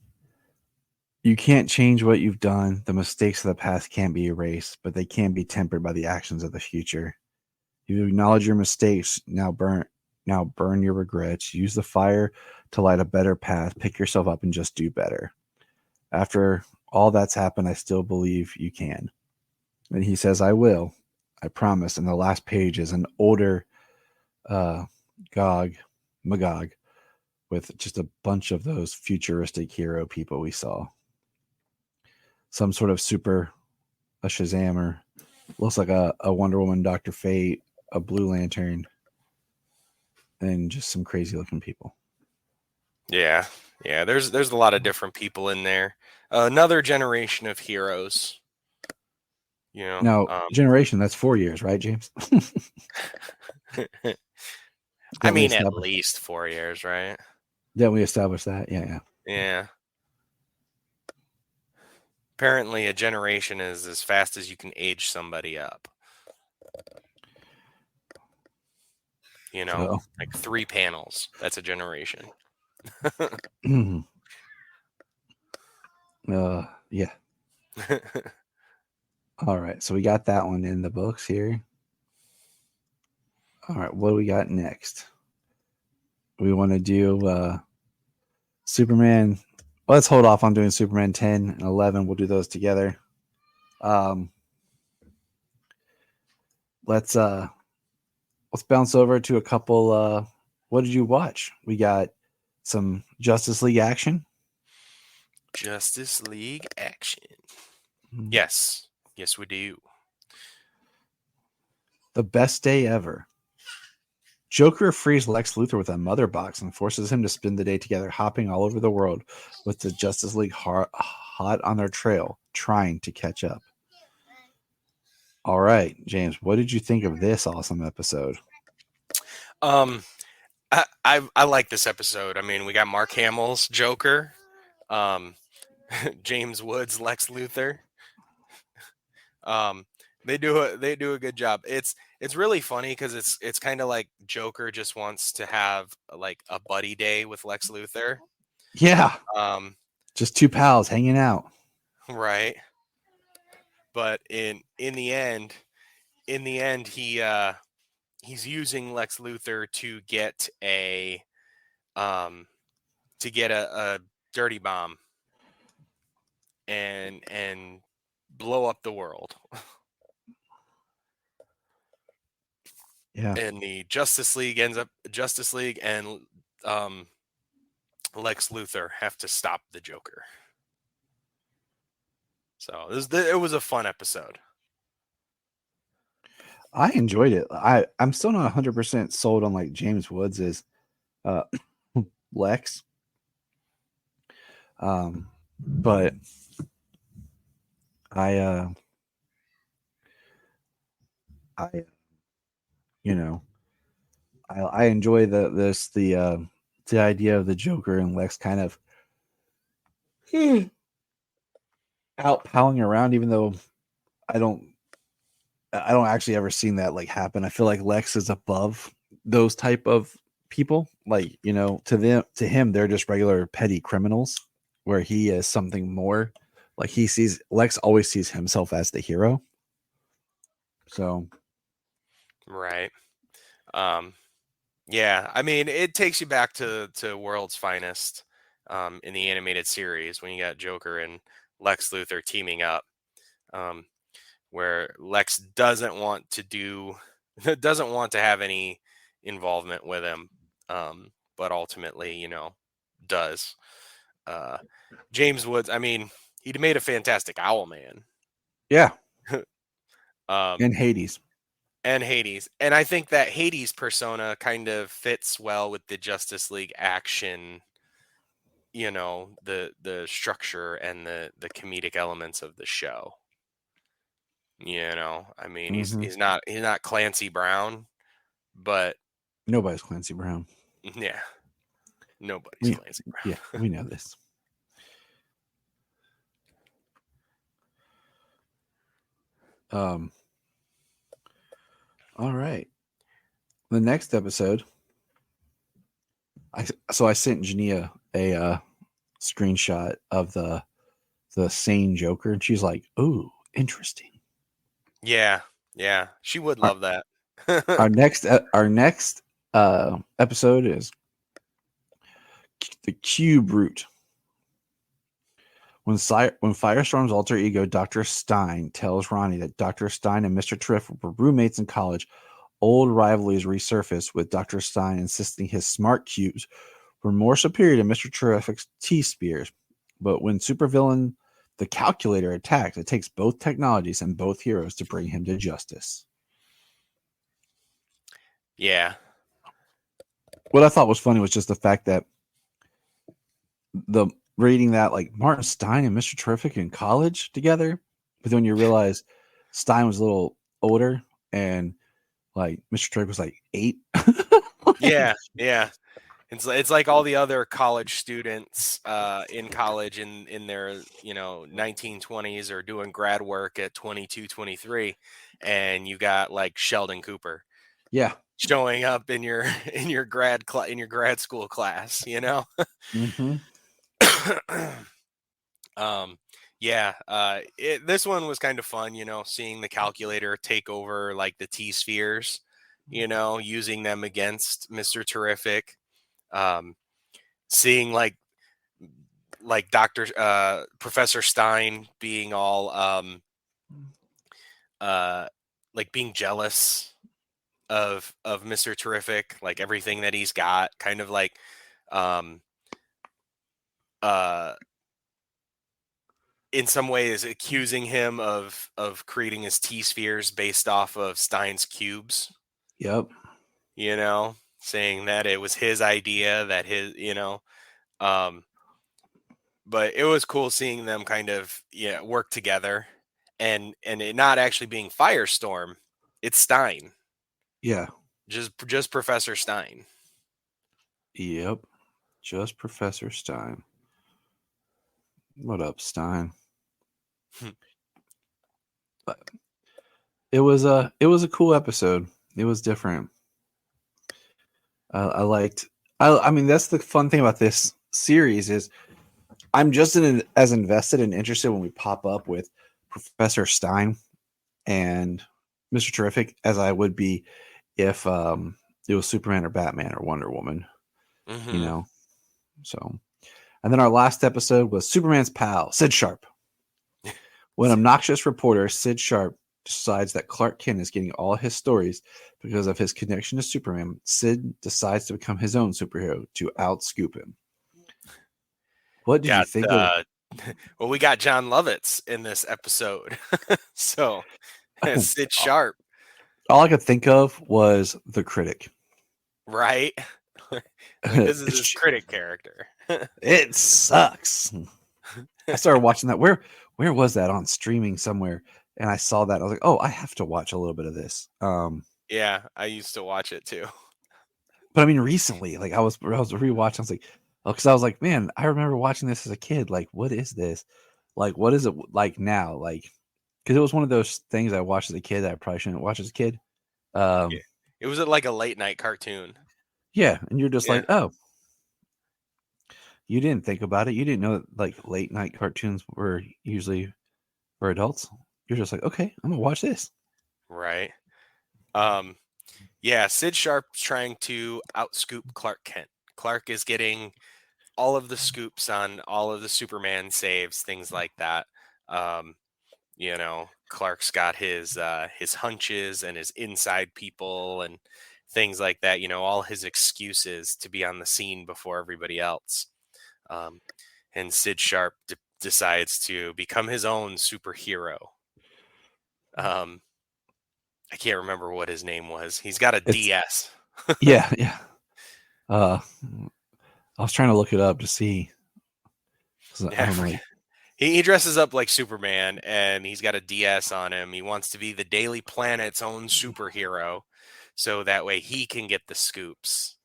"You can't change what you've done. The mistakes of the past can't be erased, but they can be tempered by the actions of the future. You acknowledge your mistakes. Now burn your regrets. Use the fire to light a better path. Pick yourself up and just do better. After all that's happened, I still believe you can." And he says, "I will. I promise." And the last page is an older Magog, with just a bunch of those futuristic hero people we saw. Some sort of a Shazammer. Looks like a Wonder Woman, Dr. Fate, a Blue Lantern, and just some crazy looking people. Yeah. There's a lot of different people in there. Another generation of heroes. You know, Now, generation, that's 4 years, right, James? I we mean, at established? least 4 years, right? Didn't we establish that? Yeah. Yeah. Apparently, a generation is as fast as you can age somebody up. You know, like 3 panels. That's a generation. Yeah. All right, so we got that one in the books here. All right, what do we got next? We want to do Superman. Let's hold off on doing Superman 10 and 11. We'll do those together. Let's bounce over to a couple. What did you watch? We got some Justice League action. Justice League action. Yes, we do. The best day ever. Joker frees Lex Luthor with a mother box and forces him to spend the day together, hopping all over the world with the Justice League hot on their trail, trying to catch up. All right, James, what did you think of this awesome episode? I like this episode. I mean, we got Mark Hamill's Joker, James Woods' Lex Luthor. They do a good job. It's really funny because it's kind of like Joker just wants to have like a buddy day with Lex Luthor. Yeah. Just two pals hanging out. Right. But in the end he's using Lex Luthor to get a dirty bomb and blow up the world. Yeah. And the Justice League and Lex Luthor have to stop the Joker. So it was a fun episode. I enjoyed it. I'm still not 100% sold on like James Woods as Lex. But I enjoy the idea of the Joker and Lex kind of out palling around, even though I don't actually ever seen that like happen. I feel like Lex is above those type of people. Like, to him, they're just regular petty criminals, where he is something more. Like Lex always sees himself as the hero. So, right. Yeah, I mean, it takes you back to World's Finest in the animated series when you got Joker and Lex Luthor teaming up, where Lex doesn't want to have any involvement with him, but ultimately, does. James Woods, I mean, he made a fantastic Owlman. Yeah. And Hades. And I think that Hades persona kind of fits well with the Justice League action, the structure and the comedic elements of the show. I mean, he's not Clancy Brown, but nobody's Clancy Brown. Yeah, nobody's Clancy Brown. Yeah, we know this. All right. The next episode, I sent Jania a screenshot of the sane Joker, and she's like, "Ooh, interesting." Yeah, she would love that. our next episode is the Cube Root. When Firestorm's alter ego, Dr. Stein, tells Ronnie that Dr. Stein and Mr. Triff were roommates in college, old rivalries resurface, with Dr. Stein insisting his smart cubes were more superior to Mr. Terrific's T-Spears. But when supervillain the Calculator attacks, it takes both technologies and both heroes to bring him to justice. Yeah. What I thought was funny was just the fact that reading that, like, Martin Stein and Mr. Terrific in college together, but then you realize Stein was a little older, and like Mr. Turk was like 8. Yeah. It's like all the other college students in college in their 1920s are doing grad work at 22, 23, and you got like Sheldon Cooper Yeah. showing up in your grad school class, Mm-hmm. This one was kind of fun, seeing the calculator take over like the T spheres, using them against Mr. Terrific. Seeing like Dr. Professor Stein being all like being jealous of Mr. Terrific, like everything that he's got, kind of like in some ways accusing him of creating his T spheres based off of Stein's cubes. Yep. Saying that it was his idea, that but it was cool seeing them kind of work together, and it not actually being Firestorm, it's Stein. Yeah. Just Professor Stein. Yep. Just Professor Stein. What up, Stein? But it was a cool episode. It was different. I liked. I mean, that's the fun thing about this series is I'm just as invested and interested when we pop up with Professor Stein and Mr. Terrific as I would be if it was Superman or Batman or Wonder Woman. Mm-hmm. So, and then our last episode was Superman's pal, Sid Sharp. When obnoxious reporter Sid Sharp decides that Clark Kent is getting all his stories because of his connection to Superman, Sid decides to become his own superhero to outscoop him. What did you think of? Well, we got John Lovitz in this episode. So, Sid Sharp. All I could think of was the critic. Right? This is his critic character. It sucks. I started watching that. Where was that? On streaming somewhere, and I saw that. I was like, oh, I have to watch a little bit of this. Yeah, I used to watch it too. But I mean, recently, like I was rewatching. I was like, oh, because I was like, man, I remember watching this as a kid. Like, what is this? Like, what is it like now? Like, because it was one of those things I watched as a kid that I probably shouldn't watch as a kid. It was like a late night cartoon. Yeah, and you're just like, oh, you didn't think about it. You didn't know that like late night cartoons were usually for adults. You're just like, okay, I'm gonna watch this. Right. Sid Sharp's trying to outscoop Clark Kent. Clark is getting all of the scoops on all of the Superman saves, things like that. Clark's got his hunches and his inside people and things like that. All his excuses to be on the scene before everybody else. And Sid Sharp decides to become his own superhero. I can't remember what his name was. He's got a DS. Yeah. I was trying to look it up to see. I don't know. He dresses up like Superman, and he's got a DS on him. He wants to be the Daily Planet's own superhero, so that way he can get the scoops.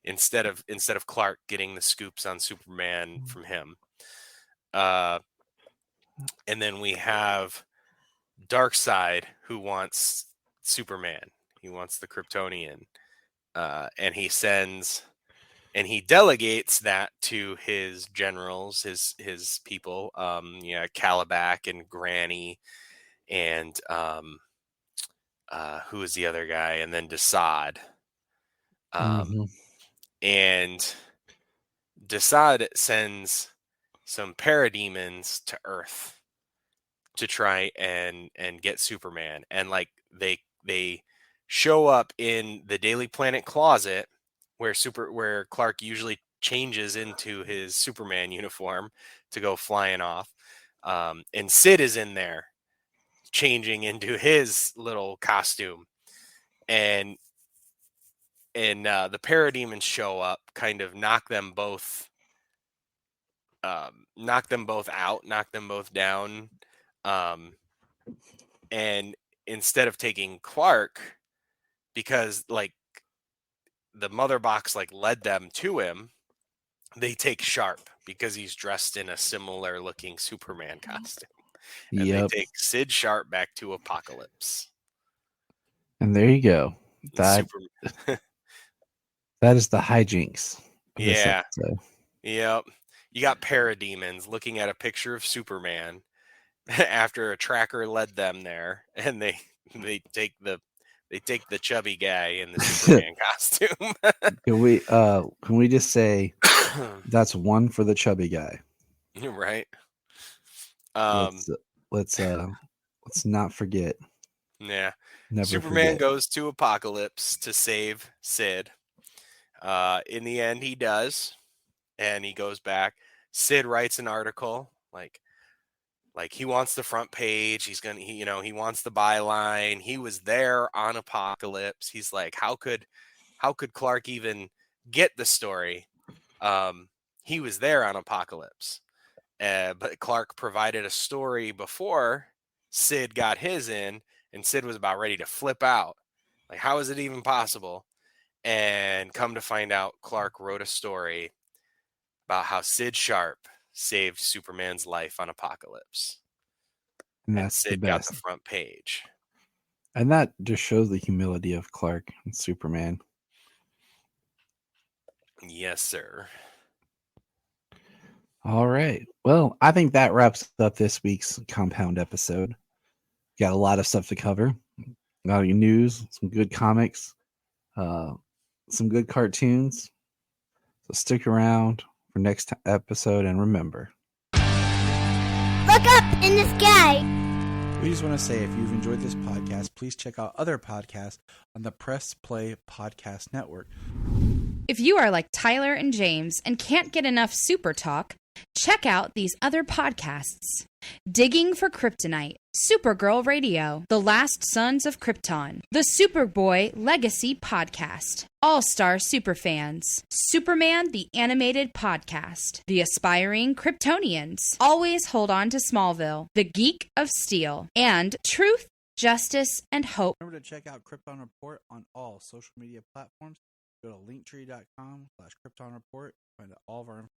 Instead of Clark getting the scoops on Superman from him. And then we have Darkseid, who wants Superman. He wants the Kryptonian. And he delegates that to his generals, his people, Calabac and Granny, and who is the other guy? And then Desaad. And Desaad sends some parademons to Earth to try and get Superman. And like they show up in the Daily Planet closet where Clark usually changes into his Superman uniform to go flying off. And Sid is in there changing into his little costume. And the parademons show up, kind of knock them both knock them both out, knock them both down. And instead of taking Clark, because like the mother box like led them to him, they take Sharp because he's dressed in a similar looking Superman costume. And Yep. they take Sid Sharp back to Apocalypse. And there you go. That that is the hijinks of this Yeah. episode. Yep. You got parademons looking at a picture of Superman after a tracker led them there, and they take the chubby guy in the Superman costume. Can we just say that's one for the chubby guy? Right. Let's not forget. Yeah. Never Superman forget. goes to Apocalypse to save Sid. In the end, he does, and he goes back. Sid writes an article like he wants the front page. He wants the byline. He was there on Apocalypse. He's like, how could Clark even get the story? He was there on Apocalypse, but Clark provided a story before Sid got his in, and Sid was about ready to flip out. Like, how is it even possible? And come to find out, Clark wrote a story about how Sid Sharp saved Superman's life on Apocalypse. And And that's the Sid got best. the front page. And that just shows the humility of Clark and Superman. Yes, sir. All right. Well, I think that wraps up this week's Compound episode. Got a lot of stuff to cover. A lot of news, some good comics, some good cartoons. So stick around for next episode, and remember, Look up in the sky. We just want to say, if you've enjoyed this podcast, please check out other podcasts on the Press Play Podcast Network. If you are like Tyler and James and can't get enough super talk, check out these other podcasts. Digging for Kryptonite, Supergirl Radio, The Last Sons of Krypton, The Superboy Legacy Podcast, All-Star Superfans, Superman the Animated Podcast, The Aspiring Kryptonians, Always Hold On to Smallville, The Geek of Steel, and Truth, Justice, and Hope. Remember to check out Krypton Report on all social media platforms. Go to linktree.com/KryptonReport. Find out all of our